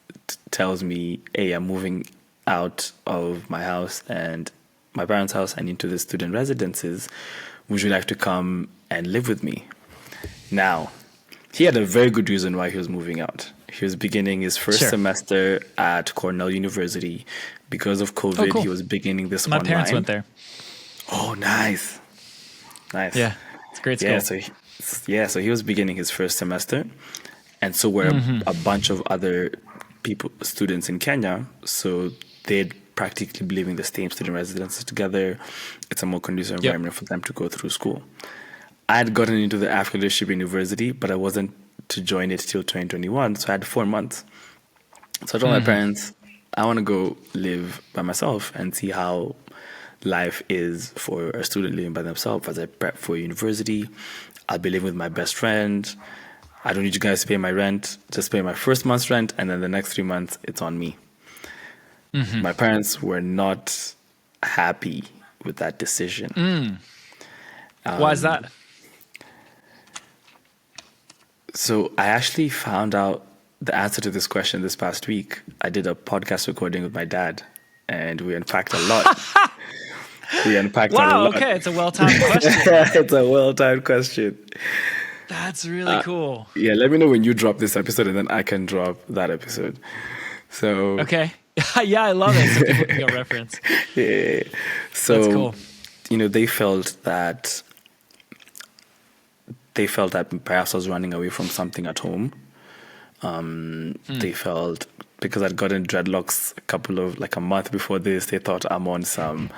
Speaker 2: tells me, hey, I'm moving out of my house and my parents' house and into the student residences. Would you like to come and live with me? Now, he had a very good reason why he was moving out. He was beginning his first semester at Cornell University. Because of COVID, he was beginning this online.
Speaker 3: My parents went there.
Speaker 2: Oh, nice. Nice.
Speaker 3: Yeah, it's a great school.
Speaker 2: So he was beginning his first semester. And so were a bunch of other students in Kenya. So they'd practically be living the same student residences together. It's a more conducive environment for them to go through school. I had gotten into the African Leadership University, but I wasn't to join it till 2021. So I had 4 months. So I told my parents, I want to go live by myself and see how life is for a student living by themselves as I prep for university. I'll be living with my best friend. I don't need you guys to pay my rent. Just pay my first month's rent, and then the next 3 months, it's on me. My parents were not happy with that decision.
Speaker 3: Why is that?
Speaker 2: So I actually found out the answer to this question this past week. I did a podcast recording with my dad, and we unpacked a lot. A lot.
Speaker 3: Okay, it's a well-timed question.
Speaker 2: It's a well-timed question.
Speaker 3: That's really cool.
Speaker 2: Yeah, let me know when you drop this episode, and then I can drop that episode. So
Speaker 3: okay. Yeah, I love it. So people can go reference.
Speaker 2: Yeah. So,
Speaker 3: that's cool.
Speaker 2: They felt that perhaps I was running away from something at home. They felt because I'd gotten dreadlocks a month before this, they thought I'm on some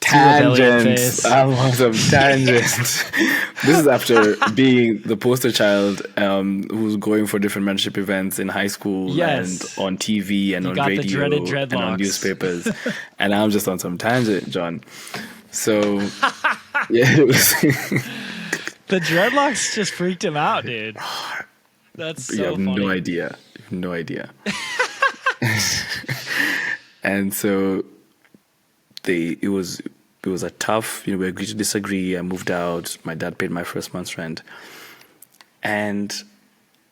Speaker 2: tangents. I'm on some tangents. This is after being the poster child who's going for different mentorship events in high school and on TV and on radio and on newspapers. And I'm just on some tangent, John. So, yeah. It was
Speaker 3: the dreadlocks just freaked him out, dude. That's so funny.
Speaker 2: You have no idea. And so it was a tough, we agreed to disagree. I moved out. My dad paid my first month's rent. And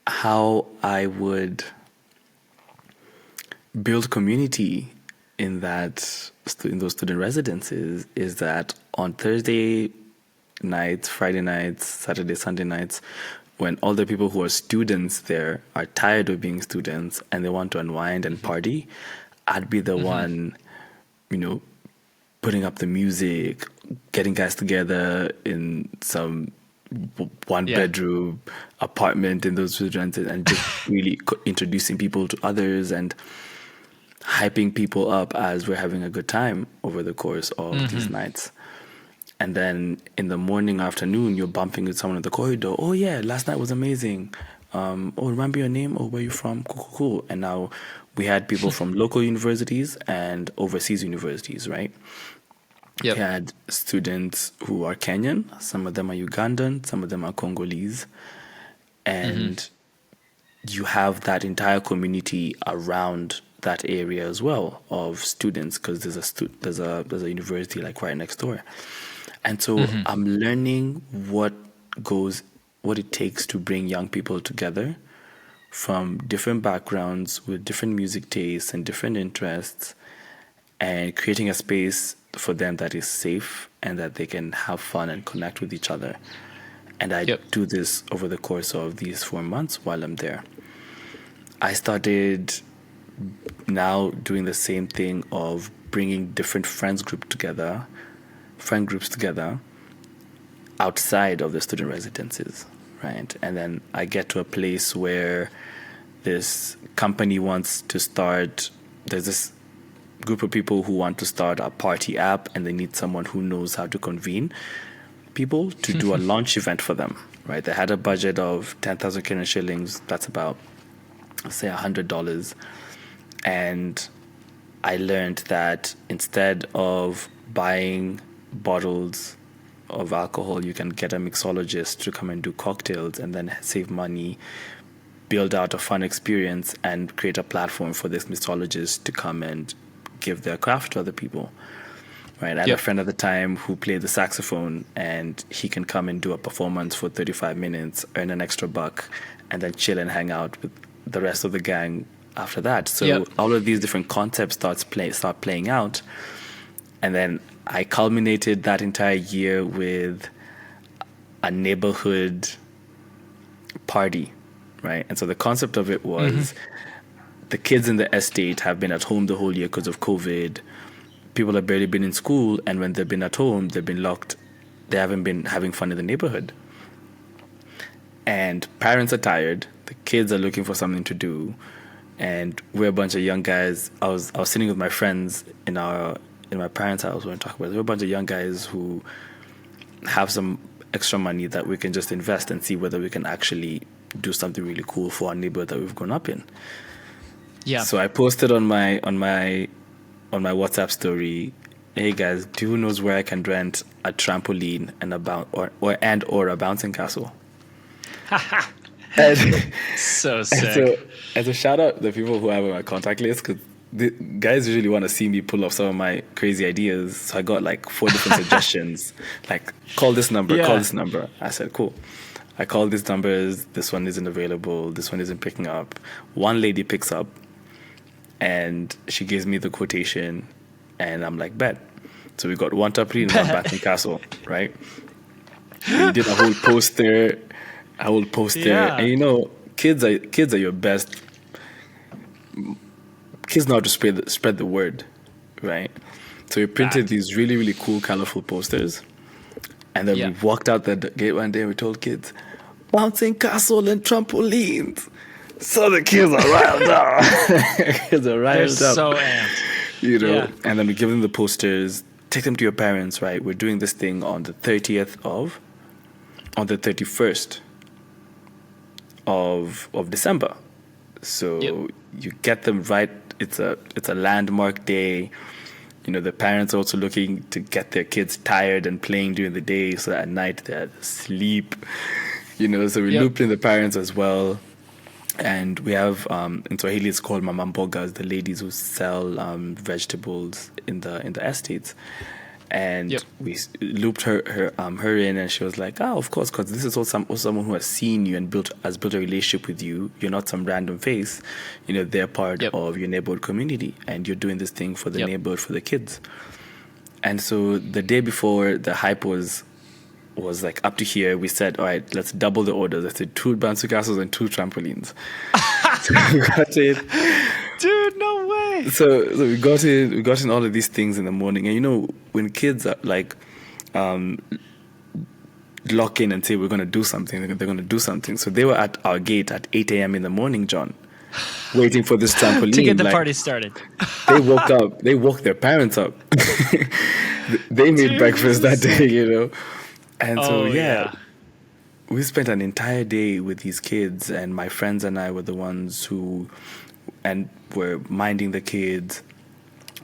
Speaker 2: how I would build community in those student residences is that on Thursday nights, Friday nights, Saturday, Sunday nights, when all the people who are students there are tired of being students and they want to unwind and party, I'd be the one, putting up the music, getting guys together in some one-bedroom apartment in those students and just really introducing people to others and hyping people up as we're having a good time over the course of these nights. And then in the morning, afternoon, you're bumping with someone in the corridor. Oh, yeah, last night was amazing. Remember your name? Oh, where you from? Cool. And now we had people from local universities and overseas universities, right?
Speaker 3: Yep.
Speaker 2: We had students who are Kenyan. Some of them are Ugandan. Some of them are Congolese. And you have that entire community around that area as well of students because there's a university right next door. And so I'm learning what it takes to bring young people together from different backgrounds with different music tastes and different interests and creating a space for them that is safe and that they can have fun and connect with each other. And I do this over the course of these 4 months while I'm there. I started now doing the same thing of bringing different friend groups together outside of the student residences, right? And then I get to a place where this company wants to start, there's this group of people who want to start a party app and they need someone who knows how to convene people to do a launch event for them. right? They had a budget of 10,000 Kenyan shillings. That's about, say, $100. And I learned that instead of buying bottles of alcohol, you can get a mixologist to come and do cocktails and then save money, build out a fun experience, and create a platform for this mixologist to come and give their craft to other people. Right? I had a friend at the time who played the saxophone, and he can come and do a performance for 35 minutes, earn an extra buck, and then chill and hang out with the rest of the gang after that. So all of these different concepts start playing out. And then I culminated that entire year with a neighborhood party, right? And so the concept of it was the kids in the estate have been at home the whole year because of COVID. People have barely been in school, and when they've been at home, they've been locked. They haven't been having fun in the neighborhood. And parents are tired. The kids are looking for something to do. And we're a bunch of young guys. I was sitting with my friends in my parents' house when we talk about it. We're a bunch of young guys who have some extra money that we can just invest and see whether we can actually do something really cool for our neighborhood that we've grown up in. Yeah. So I posted on my WhatsApp story, hey guys, do you knows where I can rent a trampoline and a bouncing castle?
Speaker 3: So sick.
Speaker 2: As a shout out the people who have on my contact list, because the guys usually want to see me pull off some of my crazy ideas. So I got like 4 different suggestions, like call this number, call this number. I said, cool. I called these numbers. This one isn't available. This one isn't picking up. One lady picks up, and she gives me the quotation, and I'm like, bet. So we got one trampoline and one bouncing castle, right? We did a whole poster. And you know, kids are your best. Kids know how to spread the word, right? So we printed these really, really cool, colorful posters, and then we walked out the gate one day and we told kids, bouncing castle and trampolines. So the kids are riled up.
Speaker 3: They're so amped.
Speaker 2: You know, and then we give them the posters, take them to your parents, right? We're doing this thing on the 31st of December. So you get them right. It's a landmark day. You know, the parents are also looking to get their kids tired and playing during the day, so that at night they're asleep. You know, so we looped in the parents as well. And we have in Swahili it's called mama mbogas, the ladies who sell vegetables in the estates. And we looped her in, and she was like, "Oh, of course, because this is also someone who has seen you and has built a relationship with you. You're not some random face. You know, they're part of your neighborhood community, and you're doing this thing for the neighborhood, for the kids." And so the day before the hype was like up to here, we said, all right, let's double the orders. I said 2 bouncy castles and 2 trampolines. So we got it.
Speaker 3: Dude, no way.
Speaker 2: So we got in all of these things in the morning. And you know, when kids are like lock in and say we're going to do something, they're going to do something. So they were at our gate at 8 a.m. in the morning, John, waiting for this trampoline.
Speaker 3: To get the party started.
Speaker 2: They woke up. They woke their parents up. They made breakfast that day, you know. And so, we spent an entire day with these kids, and my friends and I were the ones who were minding the kids.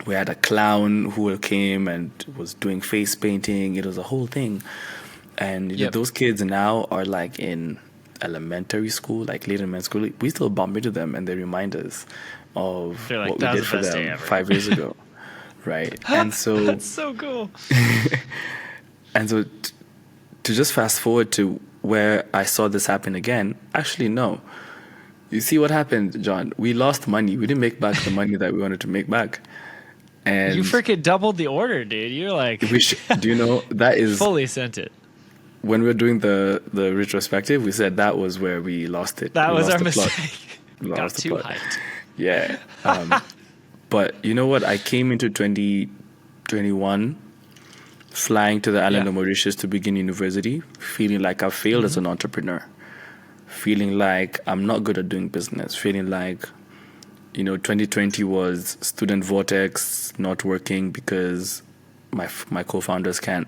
Speaker 2: We had a clown who came and was doing face painting. It was a whole thing. And those kids now are like in elementary school, like late elementary school. We still bump into them, and they remind us of
Speaker 3: like,
Speaker 2: what we did for them 5 years ago. Right? And so...
Speaker 3: That's so cool.
Speaker 2: And so... to just fast forward to where I saw this happen again, actually, no. You see what happened, John? We lost money. We didn't make back the money that we wanted to make back. And
Speaker 3: you freaking doubled the order, dude. You're like...
Speaker 2: do you know, that is...
Speaker 3: fully sent it.
Speaker 2: When we were doing the retrospective, we said that was where we lost it.
Speaker 3: That
Speaker 2: we
Speaker 3: was
Speaker 2: lost
Speaker 3: our
Speaker 2: the
Speaker 3: mistake.
Speaker 2: Plot.
Speaker 3: Got too hyped.
Speaker 2: Yeah. But you know what? I came into 2021... flying to the island of Mauritius to begin university, feeling like I failed as an entrepreneur, feeling like I'm not good at doing business, feeling like, 2020 was student vortex, not working because my co-founders can't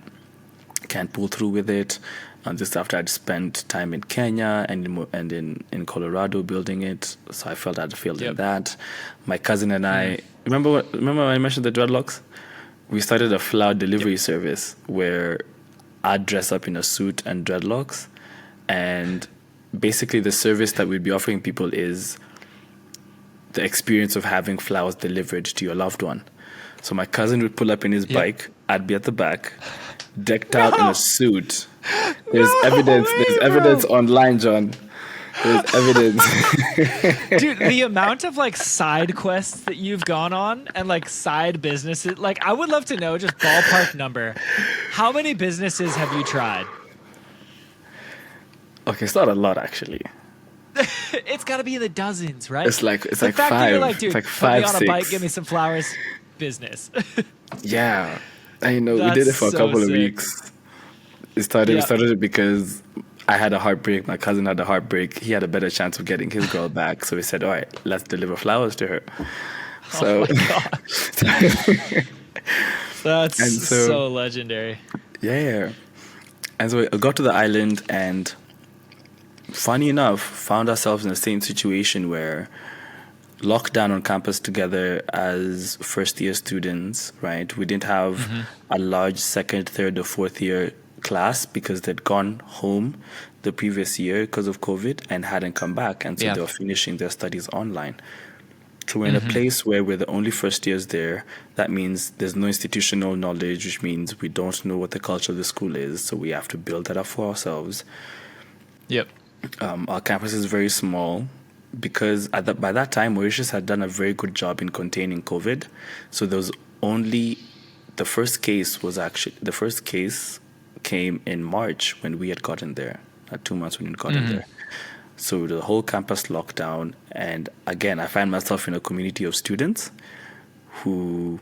Speaker 2: pull through with it. And just after I'd spent time in Kenya and in Colorado building it, so I felt I'd failed in that. My cousin and I remember when I mentioned the dreadlocks. We started a flower delivery service where I'd dress up in a suit and dreadlocks, and basically the service that we'd be offering people is the experience of having flowers delivered to your loved one. So my cousin would pull up in his bike, I'd be at the back, decked out in a suit. There's evidence online, John. There's evidence.
Speaker 3: Dude, the amount of like side quests that you've gone on and like side businesses, like I would love to know, just ballpark number. How many businesses have you tried?
Speaker 2: Okay, it's not a lot actually.
Speaker 3: It's got to be in the dozens, right?
Speaker 2: It's like
Speaker 3: the
Speaker 2: five.
Speaker 3: fact that you're like, dude,
Speaker 2: it's like
Speaker 3: put
Speaker 2: five,
Speaker 3: me on a
Speaker 2: 6.
Speaker 3: bike, give me some flowers. Business.
Speaker 2: Yeah, I know. We
Speaker 3: That's
Speaker 2: did it for a
Speaker 3: so
Speaker 2: couple of
Speaker 3: sick.
Speaker 2: weeks. We started it because I had a heartbreak. My cousin had a heartbreak. He had a better chance of getting his girl back. So we said, all right, let's deliver flowers to her. So,
Speaker 3: oh my God. That's so legendary.
Speaker 2: Yeah. And so I got to the island and funny enough, found ourselves in the same situation where locked down on campus together as first year students, right? We didn't have a large second, third, or fourth year class because they'd gone home the previous year because of COVID and hadn't come back. And so they were finishing their studies online. So we're in a place where we're the only first years there. That means there's no institutional knowledge, which means we don't know what the culture of the school is. So we have to build that up for ourselves.
Speaker 3: Yep.
Speaker 2: Our campus is very small because by that time, Mauritius had done a very good job in containing COVID. So there was only the first case came in March when we had gotten there, 2 months when we had gotten there. So the whole campus locked down. And again, I find myself in a community of students who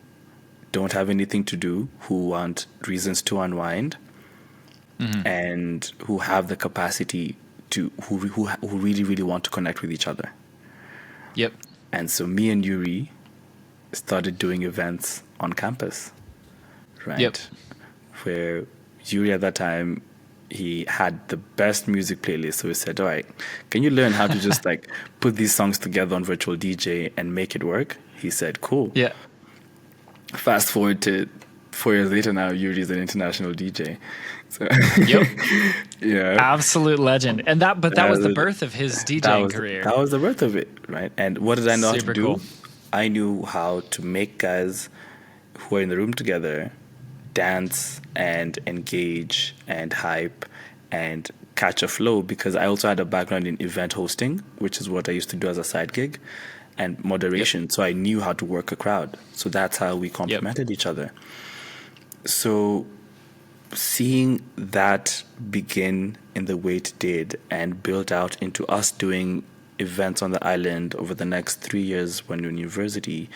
Speaker 2: don't have anything to do, who want reasons to unwind, and who have the capacity to, who really, really want to connect with each other.
Speaker 3: Yep.
Speaker 2: And so me and Yuri started doing events on campus, right?
Speaker 3: Yep.
Speaker 2: Where Yuri at that time, he had the best music playlist. So we said, all right, can you learn how to just like put these songs together on virtual DJ and make it work? He said, cool.
Speaker 3: Yeah.
Speaker 2: Fast forward to 4 years later now, Yuri is an international DJ. So,
Speaker 3: Yep.
Speaker 2: Yeah.
Speaker 3: Absolute legend. And that was the birth of his DJing career.
Speaker 2: That was the birth of it, right? And what did I know how to do?
Speaker 3: Cool.
Speaker 2: I knew how to make guys who are in the room together dance and engage and hype and catch a flow, because I also had a background in event hosting, which is what I used to do as a side gig, and moderation. Yep. So I knew how to work a crowd. So that's how we complemented each other. So seeing that begin in the way it did and build out into us doing events on the island over the next 3 years when we're in university,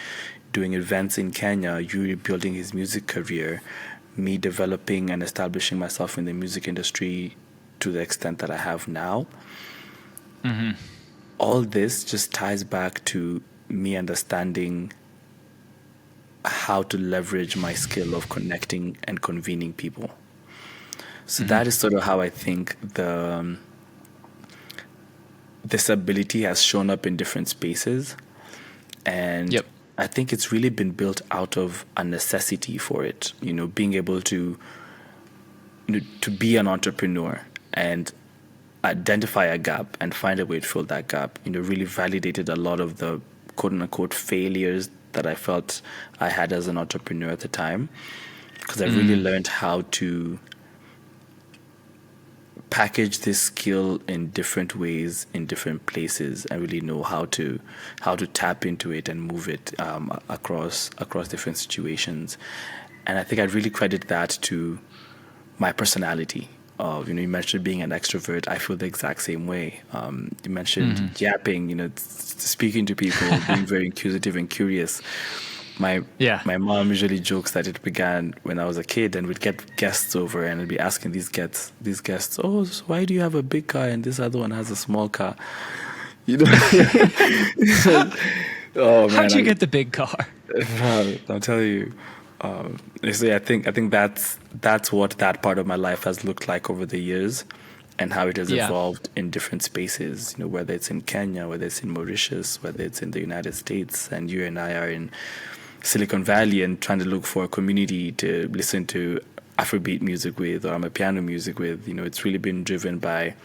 Speaker 2: doing events in Kenya, Yuri building his music career, me developing and establishing myself in the music industry to the extent that I have now. All this just ties back to me understanding how to leverage my skill of connecting and convening people. So that is sort of how I think this ability has shown up in different spaces. And I think it's really been built out of a necessity for it, being able to be an entrepreneur and identify a gap and find a way to fill that gap, really validated a lot of the quote unquote failures that I felt I had as an entrepreneur at the time, because I really learned how to package this skill in different ways in different places and really know how to tap into it and move it across different situations. And I think I'd really credit that to my personality. You mentioned being an extrovert. I feel the exact same way. You mentioned yapping, speaking to people, being very inquisitive and curious. My mom usually jokes that it began when I was a kid, and we'd get guests over and I'd be asking these guests, oh, so why do you have a big car and this other one has a small car? Oh man,
Speaker 3: how'd you get the big car?
Speaker 2: I'll tell you. So I think that's what that part of my life has looked like over the years, and how it has
Speaker 3: Yeah.
Speaker 2: evolved in different spaces. Whether it's in Kenya, whether it's in Mauritius, whether it's in the United States, and you and I are in Silicon Valley and trying to look for a community to listen to Afrobeat music with, or piano music with. It's really been driven by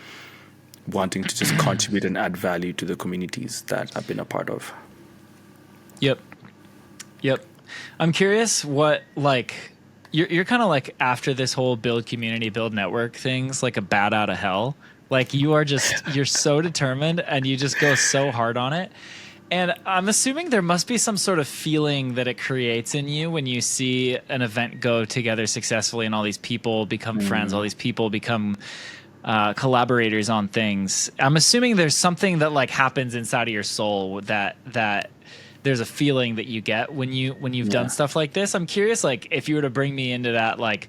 Speaker 2: wanting to just contribute and add value to the communities that I've been a part of.
Speaker 3: Yep. I'm curious what, like, you're kind of like, after this whole build community, build network things, like a bat out of hell. Like, you're so determined and you just go so hard on it. And I'm assuming there must be some sort of feeling that it creates in you when you see an event go together successfully and all these people become friends, all these people become collaborators on things. I'm assuming there's something that like happens inside of your soul that there's a feeling that you get when you've done stuff like this. I'm curious, like, if you were to bring me into that, like,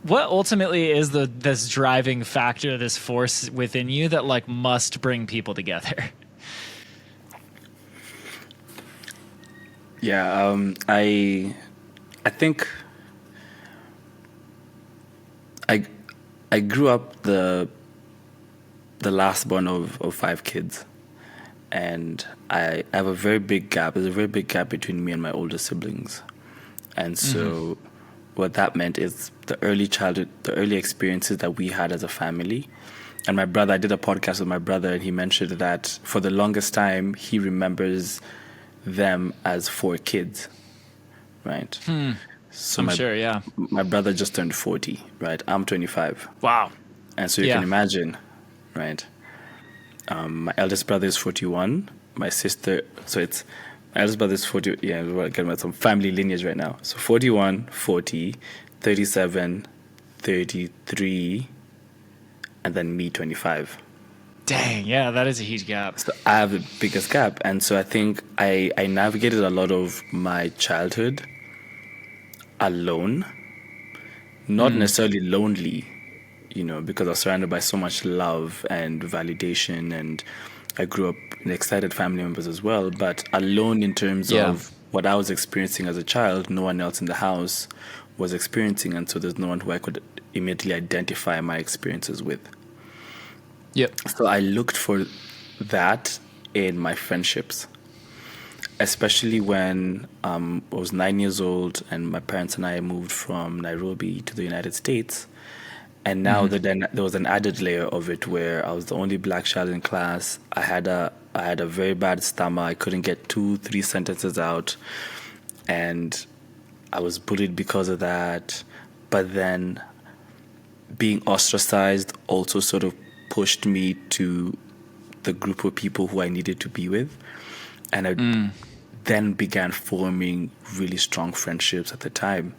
Speaker 3: what ultimately is this driving factor, this force within you that like must bring people together?
Speaker 2: Yeah, I think I grew up the last born of 5 kids, and I have a very big gap. There's a very big gap between me and my older siblings, and so what that meant is the early experiences that we had as a family. And my brother, I did a podcast with my brother, and he mentioned that for the longest time he remembers them as 4 kids, right? So
Speaker 3: I'm sure, yeah.
Speaker 2: My brother just turned 40, right? I'm 25.
Speaker 3: Wow.
Speaker 2: And so you can imagine, right? My eldest brother is 41. My sister, my eldest brother is 40. Yeah, we're getting some family lineage right now. So 41, 40, 37, 33, and then me, 25.
Speaker 3: Dang, yeah, that is a huge gap.
Speaker 2: So I have the biggest gap. And so I think I navigated a lot of my childhood alone, not necessarily lonely, because I was surrounded by so much love and validation, and I grew up in excited family members as well, but alone in terms of what I was experiencing as a child, no one else in the house was experiencing, and so there's no one who I could immediately identify my experiences with.
Speaker 3: Yep.
Speaker 2: So I looked for that in my friendships, especially when I was 9 years old and my parents and I moved from Nairobi to the United States. And now there was an added layer of it where I was the only black child in class. I had a very bad stammer. I couldn't get 2-3 sentences out, and I was bullied because of that. But then being ostracized also sort of pushed me to the group of people who I needed to be with. And I then began forming really strong friendships at the time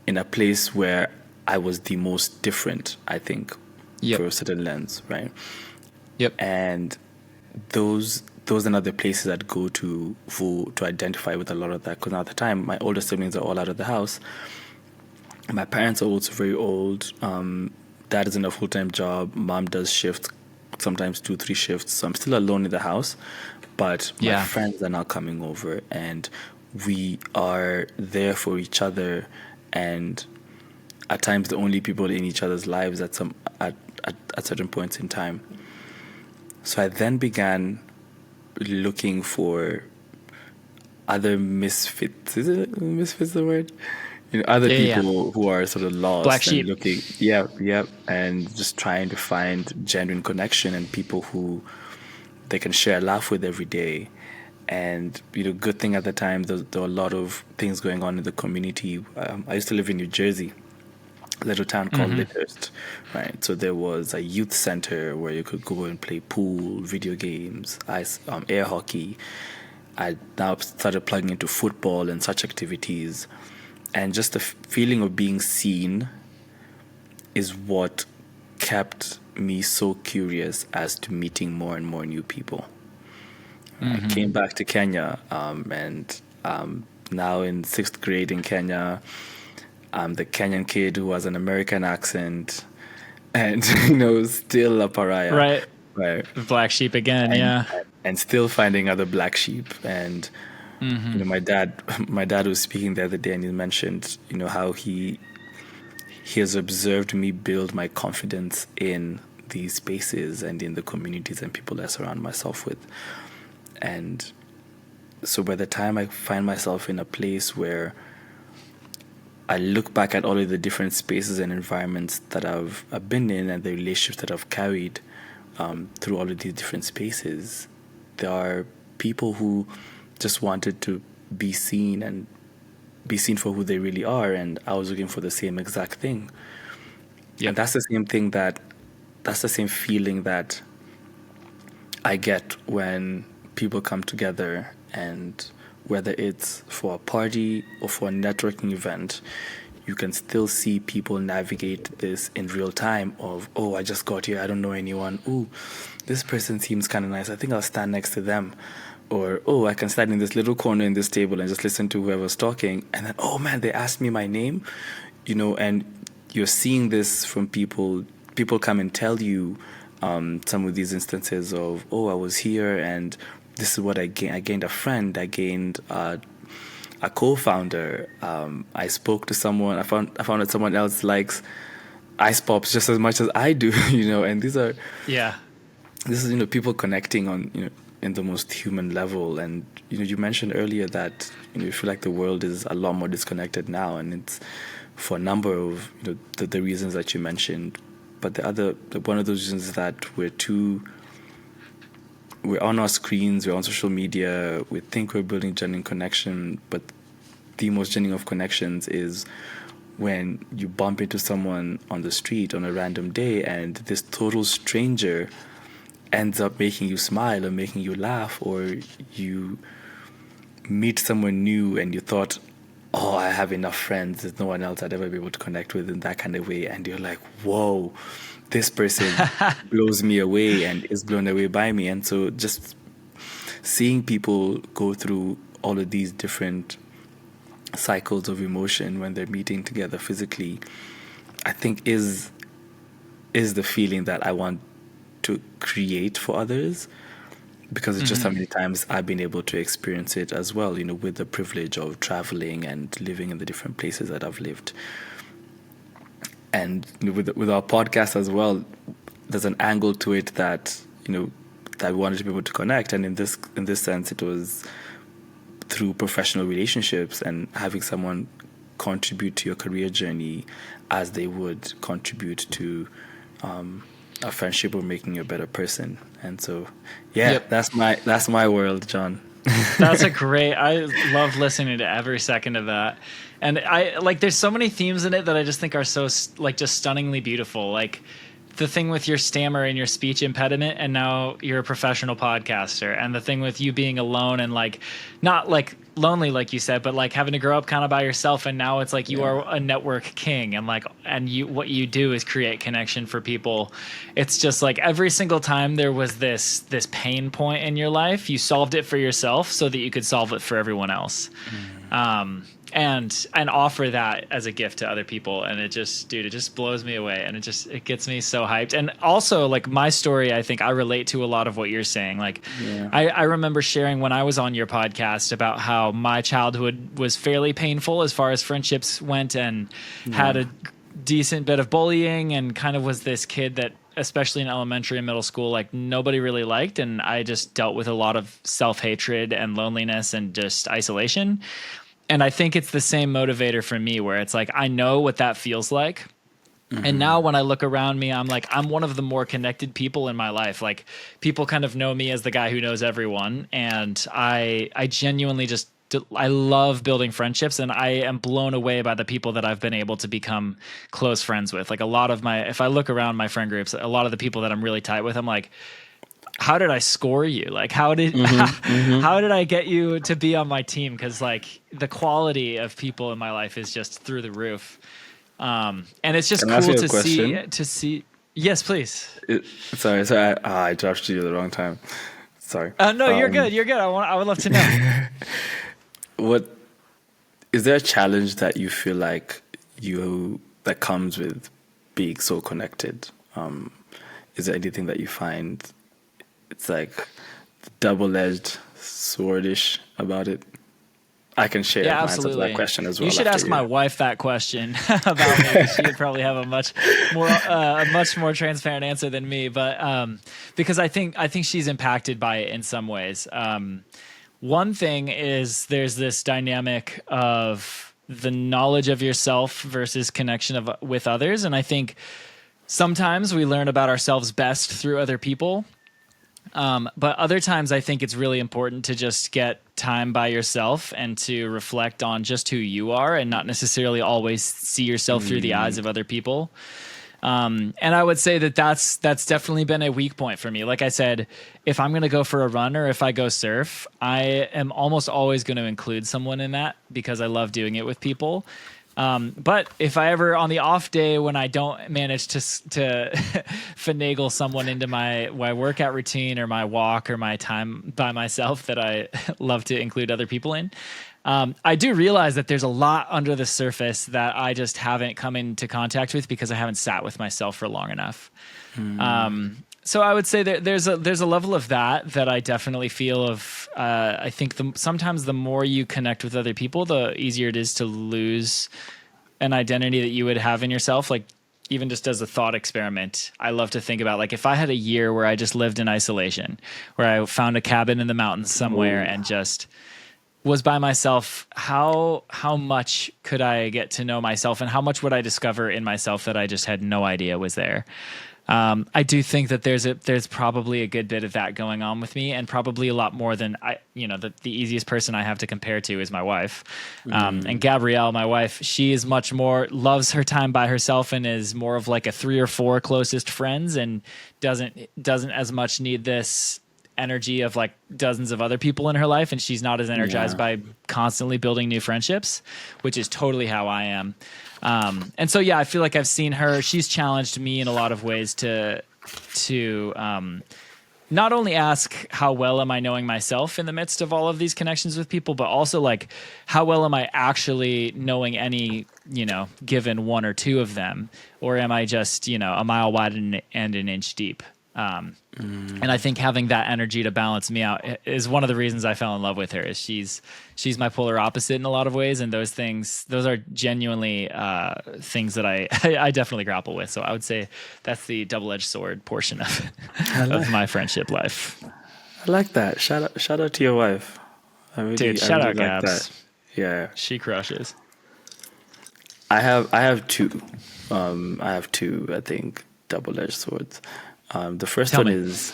Speaker 2: in a place where I was the most different, I think, through a certain lens, right?
Speaker 3: Yep.
Speaker 2: And those are not the places I'd go to identify with a lot of that. Because now at the time, my older siblings are all out of the house. My parents are also very old. Dad is in a full-time job. Mom does shifts, sometimes 2-3 shifts. So I'm still alone in the house. But my friends are now coming over, and we are there for each other, and at times the only people in each other's lives at certain points in time. So I then began looking for other misfits. Is it misfits the word? Other people who are sort of lost.
Speaker 3: Black sheep.
Speaker 2: And looking, and just trying to find genuine connection and people who they can share a laugh with every day. And good thing at the time, there were a lot of things going on in the community. I used to live in New Jersey, a little town called Lyndhurst, right? So there was a youth center where you could go and play pool, video games, air hockey. I now started plugging into football and such activities. And just the feeling of being seen is what kept me so curious as to meeting more and more new people. I came back to Kenya, and now in 6th grade in Kenya, I'm the Kenyan kid who has an American accent and, still a pariah.
Speaker 3: Right. The black sheep again,
Speaker 2: And still finding other black sheep. And My dad was speaking the other day, and he mentioned, how he has observed me build my confidence in these spaces and in the communities and people I surround myself with. And so by the time I find myself in a place where I look back at all of the different spaces and environments that I've been in and the relationships that I've carried through all of these different spaces, there are people who just wanted to be seen and be seen for who they really are, and I was looking for the same exact thing.
Speaker 3: Yep.
Speaker 2: And that's the same feeling that I get when people come together, and whether it's for a party or for a networking event, you can still see people navigate this in real time of, oh, I just got here, I don't know anyone. Oh, this person seems kind of nice, I think I'll stand next to them. Or, oh, I can stand in this little corner in this table and just listen to whoever's talking. And then, oh man, they asked me my name, and you're seeing this from people. People come and tell you some of these instances of, oh, I was here and this is what I gained. I gained a friend. I gained a co-founder. I spoke to someone. I found that someone else likes ice pops just as much as I do, and this is people connecting on, in the most human level. And you mentioned earlier that you feel like the world is a lot more disconnected now, and it's for a number of the reasons that you mentioned. But one of those reasons is that we're on our screens, we're on social media, we think we're building genuine connection, but the most genuine of connections is when you bump into someone on the street on a random day and this total stranger ends up making you smile or making you laugh, or you meet someone new and you thought, oh, I have enough friends, there's no one else I'd ever be able to connect with in that kind of way, and you're like, whoa, this person blows me away and is blown away by me. And so just seeing people go through all of these different cycles of emotion when they're meeting together physically, I think is the feeling that I want to create for others, because it's just how many times I've been able to experience it as well, with the privilege of traveling and living in the different places that I've lived. And with our podcast as well, there's an angle to it that that we wanted to be able to connect, and in this sense, it was through professional relationships and having someone contribute to your career journey as they would contribute to a friendship or making you a better person. And so, that's my world, John.
Speaker 3: I love listening to every second of that. And there's so many themes in it that I just think are so just stunningly beautiful. Like the thing with your stammer and your speech impediment, and now you're a professional podcaster, and the thing with you being alone and not lonely, like you said, but having to grow up kind of by yourself, and now it's you are a network king, and what you do is create connection for people. It's just every single time there was this pain point in your life, you solved it for yourself so that you could solve it for everyone else. And offer that as a gift to other people. And it just blows me away, and it gets me so hyped. And also my story, I think I relate to a lot of what you're saying. I remember sharing when I was on your podcast about how my childhood was fairly painful as far as friendships went, and had a decent bit of bullying, and kind of was this kid that, especially in elementary and middle school, nobody really liked. And I just dealt with a lot of self-hatred and loneliness and just isolation. And I think it's the same motivator for me, where it's I know what that feels like. And now when I look around me, I'm I'm one of the more connected people in my life. People kind of know me as the guy who knows everyone. And I genuinely I love building friendships, and I am blown away by the people that I've been able to become close friends with. A lot of if I look around my friend groups, a lot of the people that I'm really tight with, I'm how did I score you? How did I get you to be on my team? Because the quality of people in my life is just through the roof, and it's just cool to see. Yes, please.
Speaker 2: Sorry, I interrupted you at the wrong time. Sorry.
Speaker 3: No, you're good. You're good. I would love to know.
Speaker 2: What is there a challenge that you feel that comes with being so connected? Is there anything that you find it's double-edged swordish about it? I can share
Speaker 3: Yeah,
Speaker 2: my answer to
Speaker 3: absolutely.
Speaker 2: that question as well.
Speaker 3: You should
Speaker 2: after
Speaker 3: ask my wife that question about me. She would probably have a much more transparent answer than me. But because I think she's impacted by it in some ways. One thing is there's this dynamic of the knowledge of yourself versus connection with others, and I think sometimes we learn about ourselves best through other people. But other times I think it's really important to just get time by yourself and to reflect on just who you are and not necessarily always see yourself through the eyes of other people. And I would say that's definitely been a weak point for me. Like I said, if I'm going to go for a run or if I go surf, I am almost always going to include someone in that because I love doing it with people. But if I ever on the off day when I don't manage to finagle someone into my workout routine or my walk or my time by myself that I love to include other people in, I do realize that there's a lot under the surface that I just haven't come into contact with because I haven't sat with myself for long enough. So I would say that there's a level of that I definitely feel of. I think sometimes the more you connect with other people, the easier it is to lose an identity that you would have in yourself. Like even just as a thought experiment, I love to think about like if I had a year where I just lived in isolation, where I found a cabin in the mountains somewhere and just was by myself, how much could I get to know myself and how much would I discover in myself that I just had no idea was there? I do think that there's probably a good bit of that going on with me, and probably a lot more than the easiest person I have to compare to is my wife. And Gabrielle, my wife, she is much more loves her time by herself and is more of like a 3 or 4 closest friends and doesn't as much need this energy of like dozens of other people in her life, and she's not as energized by constantly building new friendships, which is totally how I am. And so, I feel like I've seen her. She's challenged me in a lot of ways to not only ask how well am I knowing myself in the midst of all of these connections with people, but also like how well am I actually knowing any, given 1 or 2 of them, or am I just, a mile wide and an inch deep? And I think having that energy to balance me out is one of the reasons I fell in love with her. Is she's my polar opposite in a lot of ways, and those are genuinely things that I definitely grapple with. So I would say that's the double-edged sword portion of my friendship life.
Speaker 2: I like that. Shout out to your wife.
Speaker 3: Dude, shout out
Speaker 2: like
Speaker 3: Gabs.
Speaker 2: that. Yeah,
Speaker 3: she crushes.
Speaker 2: I have 2. I have 2. I think double-edged swords. The first one is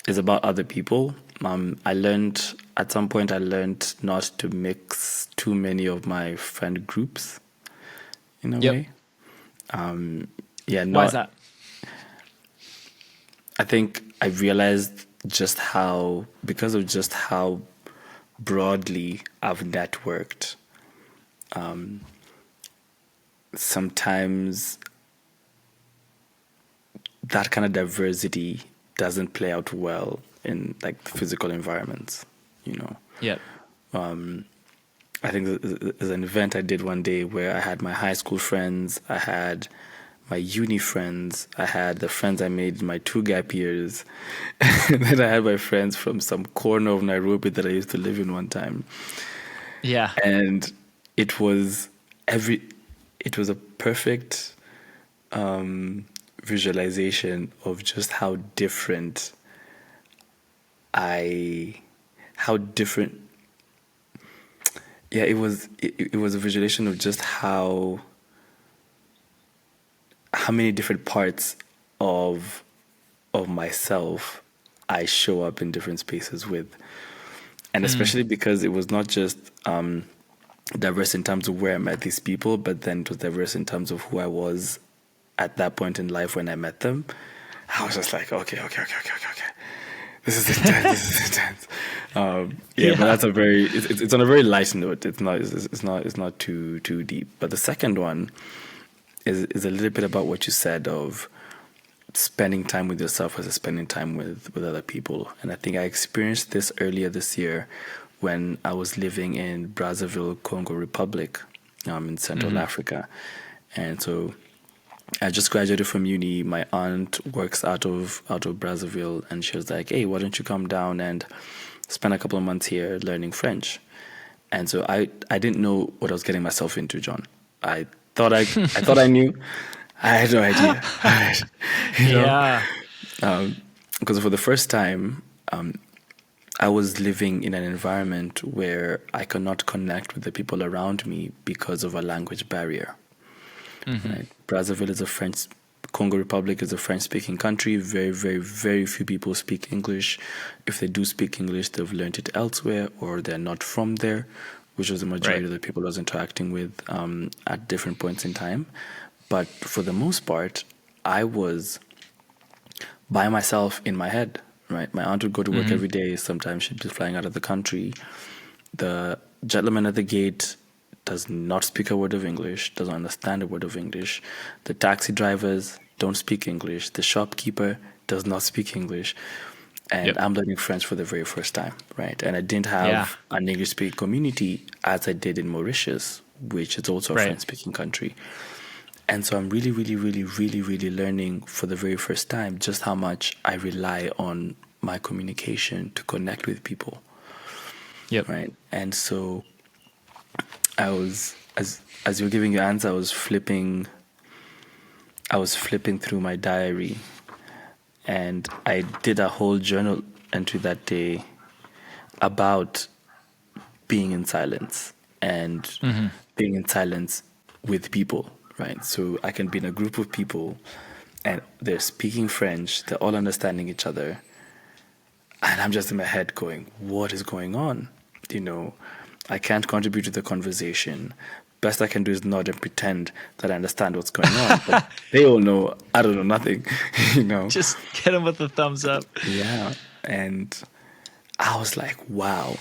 Speaker 2: about other people. At some point I learned not to mix too many of my friend groups in a way.
Speaker 3: Why is that?
Speaker 2: I think I realized because of just how broadly I've networked, sometimes that kind of diversity doesn't play out well in like the physical environments,
Speaker 3: Yep.
Speaker 2: I think there's an event I did one day where I had my high school friends, I had my uni friends, I had the friends I made in my 2 gap years, and then I had my friends from some corner of Nairobi that I used to live in one time.
Speaker 3: Yeah.
Speaker 2: And it was a perfect visualization of just how different it was a visualization of just how many different parts of myself I show up in different spaces with, and especially because it was not just diverse in terms of where I met these people, but then it was diverse in terms of who I was at that point in life when I met them. I was just like, okay. This is intense. But that's it's on a very light note. It's not too deep. But the second one is a little bit about what you said of spending time with yourself versus spending time with other people. And I think I experienced this earlier this year when I was living in Brazzaville, Congo Republic, in Central Africa. And so I just graduated from uni. My aunt works out of Brazzaville, and she was like, "Hey, why don't you come down and spend a couple of months here learning French?" And so I didn't know what I was getting myself into, John. I thought I knew. I had no idea. you know,
Speaker 3: Yeah.
Speaker 2: because for the first time, I was living in an environment where I could not connect with the people around me because of a language barrier. Right? Brazzaville is a French, Congo Republic is a French-speaking country. Very, very, very few people speak English. If they do speak English, they've learned it elsewhere, or they're not from there, which was the majority of the people I was interacting with at different points in time. But for the most part, I was by myself in my head. Right, my aunt would go to work every day. Sometimes she'd be flying out of the country. The gentleman at the gate does not speak a word of English, doesn't understand a word of English. The taxi drivers don't speak English. The shopkeeper does not speak English. And I'm learning French for the very first time, right? And I didn't have an English-speaking community as I did in Mauritius, which is also a French-speaking country. And so I'm really, really, really, really, really learning for the very first time just how much I rely on my communication to connect with people.
Speaker 3: Yep.
Speaker 2: Right. And so I was, as you were giving your answer, I was flipping through my diary, and I did a whole journal entry that day about being in silence and being in silence with people. Right, so I can be in a group of people and they're speaking French, they're all understanding each other, and I'm just in my head going, what is going on? I can't contribute to the conversation. Best I can do is nod and pretend that I understand what's going on. But they all know I don't know nothing,
Speaker 3: Just get them with the thumbs up.
Speaker 2: Yeah, and I was like, wow,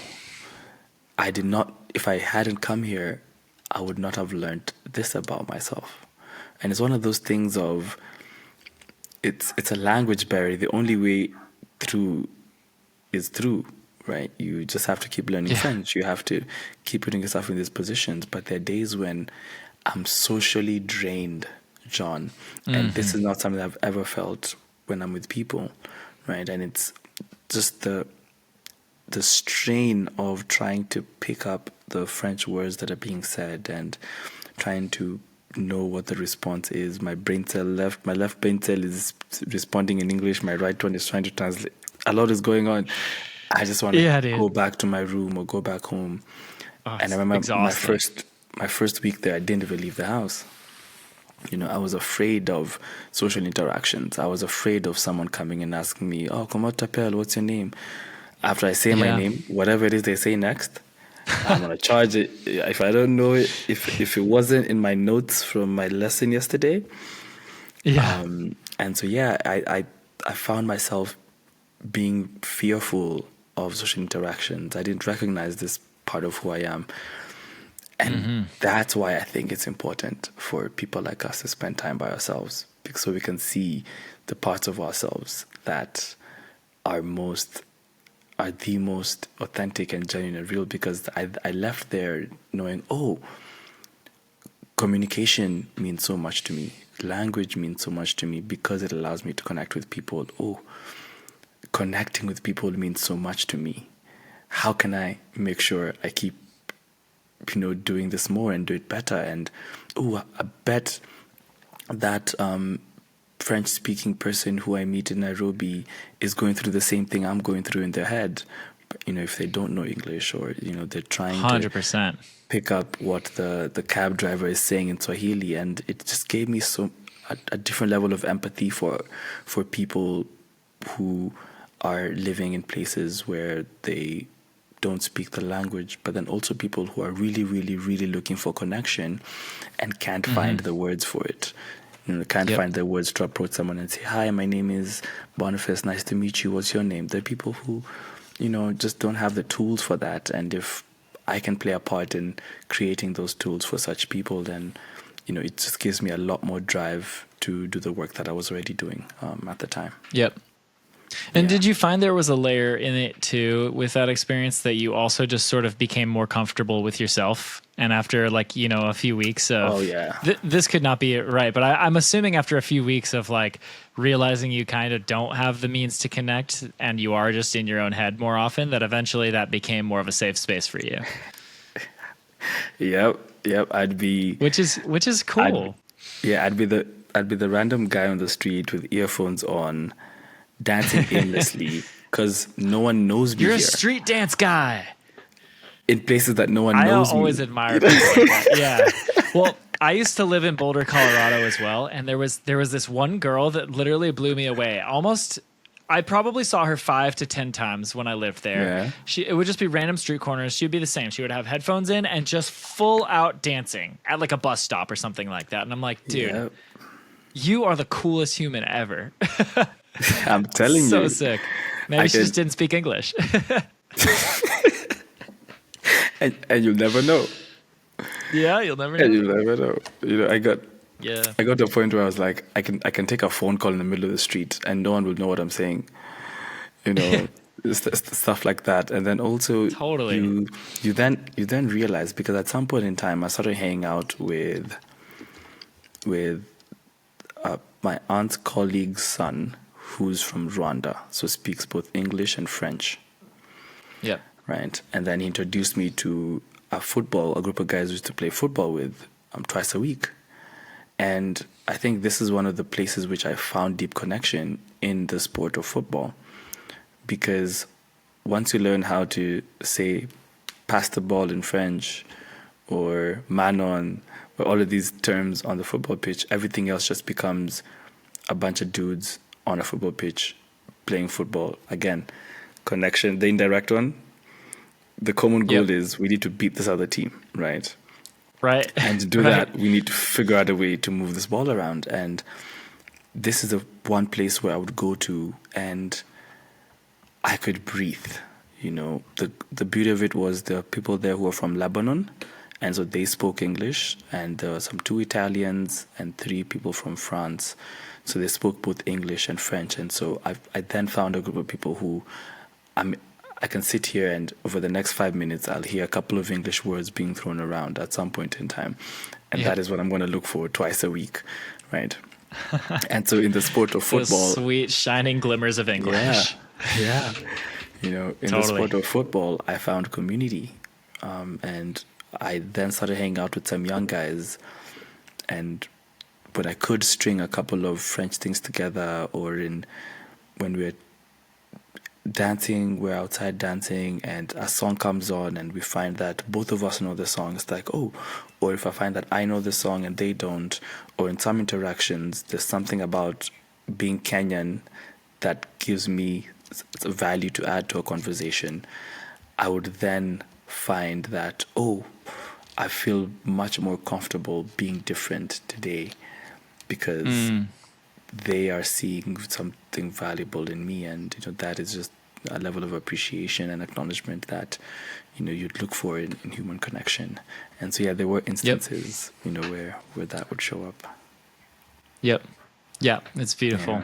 Speaker 2: if I hadn't come here, I would not have learned this about myself. And it's one of those things of, it's a language barrier. The only way through is through, right? You just have to keep learning French. You have to keep putting yourself in these positions. But there are days when I'm socially drained, John. And this is not something I've ever felt when I'm with people, right? And it's just the strain of trying to pick up the French words that are being said and trying to know what the response is. My left brain cell is responding in English. My right one is trying to translate. A lot is going on. I just want to go back to my room or go back home. And I remember my first week there, I didn't even leave the house. I was afraid of social interactions. I was afraid of someone coming and asking me, "Oh, comment t'appelles? What's your name?" After I say my name, whatever it is they say next, I'm going to charge it. If I don't know it, if it wasn't in my notes from my lesson yesterday. And so, I found myself being fearful of social interactions. I didn't recognize this part of who I am. And that's why I think it's important for people like us to spend time by ourselves, so we can see the parts of ourselves that are the most authentic and genuine and real, because I left there knowing, communication means so much to me. Language means so much to me because it allows me to connect with people. Connecting with people means so much to me. How can I make sure I keep, doing this more and do it better? And, I bet that French-speaking person who I meet in Nairobi is going through the same thing I'm going through in their head. If they don't know English, or they're trying
Speaker 3: 100%.
Speaker 2: to pick up what the cab driver is saying in Swahili, and it just gave me a different level of empathy for people who are living in places where they don't speak the language, but then also people who are really, really, really looking for connection and can't find the words for it. Can't find the words to approach someone and say, "Hi, my name is Boniface. Nice to meet you. What's your name?" There are people who, just don't have the tools for that. And if I can play a part in creating those tools for such people, then, it just gives me a lot more drive to do the work that I was already doing at the time.
Speaker 3: Yep. And did you find there was a layer in it too with that experience that you also just sort of became more comfortable with yourself? And after a few weeks of, this could not be it, right. But I'm assuming after a few weeks of realizing you kind of don't have the means to connect and you are just in your own head more often, that eventually that became more of a safe space for you.
Speaker 2: Yep. I'd be
Speaker 3: which is cool.
Speaker 2: I'd be the random guy on the street with earphones on, dancing aimlessly because no one knows me
Speaker 3: You're a
Speaker 2: here.
Speaker 3: street dance guy.
Speaker 2: In places that no one
Speaker 3: I
Speaker 2: knows
Speaker 3: always
Speaker 2: me.
Speaker 3: admire people like that. Yeah. Well, I used to live in Boulder, Colorado as well, and there was this one girl that literally blew me away. I probably saw her 5 to 10 times when I lived there.
Speaker 2: Yeah.
Speaker 3: It would just be random street corners. She'd be the same. She would have headphones in and just full out dancing at like a bus stop or something like that. And I'm like, dude,
Speaker 2: Yep.
Speaker 3: you are the coolest human ever.
Speaker 2: I'm telling you.
Speaker 3: So sick. Maybe she just didn't speak English.
Speaker 2: And you'll never know.
Speaker 3: Yeah, you'll never know.
Speaker 2: And you'll never know. I got to a point where I was like, I can take a phone call in the middle of the street and no one will know what I'm saying. Stuff like that. And then also
Speaker 3: Totally.
Speaker 2: you then realize, because at some point in time I started hanging out with my aunt's colleague's son, who's from Rwanda, so speaks both English and French.
Speaker 3: Yep.
Speaker 2: Right. And then he introduced me to a group of guys who used to play football with twice a week. And I think this is one of the places which I found deep connection in the sport of football. Because once you learn how to say pass the ball in French or manon, or all of these terms on the football pitch, everything else just becomes a bunch of dudes on a football pitch playing football. Again, connection, the indirect one. The common goal is we need to beat this other team, right?
Speaker 3: Right.
Speaker 2: And to do that, we need to figure out a way to move this ball around. And this is the one place where I would go to and I could breathe. The beauty of it was there are people there who are from Lebanon, and so they spoke English, and there were 2 Italians and 3 people from France. So they spoke both English and French. And so I then found a group of people who I can sit here and over the next 5 minutes, I'll hear a couple of English words being thrown around at some point in time. And that is what I'm going to look for twice a week, right? And so in the sport of football...
Speaker 3: Those sweet, shining glimmers of English.
Speaker 2: Yeah. In the sport of football, I found community. And I then started hanging out with some young guys. And when I could string a couple of French things together, or when we're dancing, we're outside dancing and a song comes on and we find that both of us know the song, it's like, oh, or if I find that I know the song and they don't, or in some interactions there's something about being Kenyan that gives me a value to add to a conversation, I would then find that, oh, I feel much more comfortable being different today because they are seeing something valuable in me, and that is just a level of appreciation and acknowledgement that you'd look for in human connection. And so there were instances where that would show up.
Speaker 3: Yep. It's beautiful.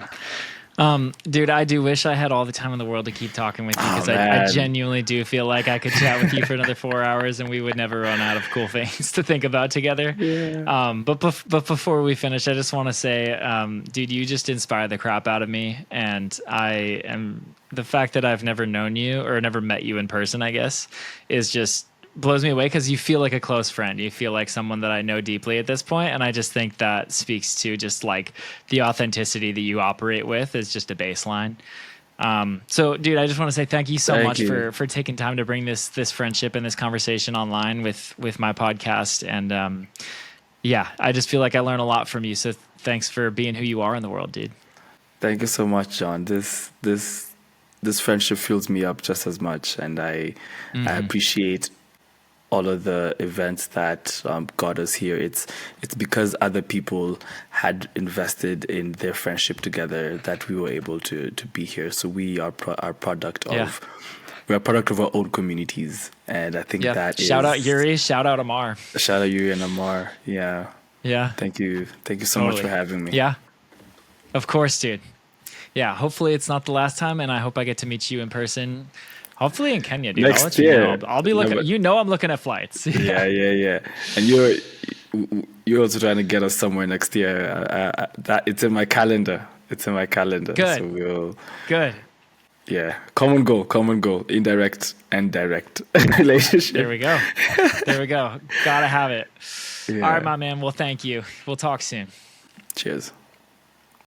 Speaker 3: Dude, I do wish I had all the time in the world to keep talking with you, because I genuinely do feel like I could chat with you for another 4 hours and we would never run out of cool things to think about together. But before we finish, I just want to say, dude, you just inspire the crap out of me. And the fact that I've never known you or never met you in person, I guess, is just blows me away, because you feel like a close friend. You feel like someone that I know deeply at this point, and I just think that speaks to just like the authenticity that you operate with is just a baseline. So, dude, I just want to say thank you so much for taking time to bring this friendship and this conversation online with my podcast. And I just feel like I learn a lot from you. So thanks for being who you are in the world, dude.
Speaker 2: Thank you so much, John. This friendship fills me up just as much, and I appreciate all of the events that got us here. It's because other people had invested in their friendship together that we were able to be here. So we are a product of our own communities, and I think that
Speaker 3: shout out Yuri, shout out Amar,
Speaker 2: shout out Yuri and Amar. Yeah. Thank you so much for having me.
Speaker 3: Yeah, of course, dude. Yeah, hopefully it's not the last time, and I hope I get to meet you in person. Hopefully in Kenya, dude.
Speaker 2: Next
Speaker 3: I'll let you
Speaker 2: year.
Speaker 3: know. I'll be looking. I'm looking at flights.
Speaker 2: Yeah. And you're also trying to get us somewhere next year. That it's in my calendar.
Speaker 3: Good.
Speaker 2: So
Speaker 3: Good.
Speaker 2: Yeah, common goal, indirect and direct relationship.
Speaker 3: There we go. There we go. Gotta have it.
Speaker 2: Yeah.
Speaker 3: All right, my man. Well, thank you. We'll talk soon.
Speaker 2: Cheers.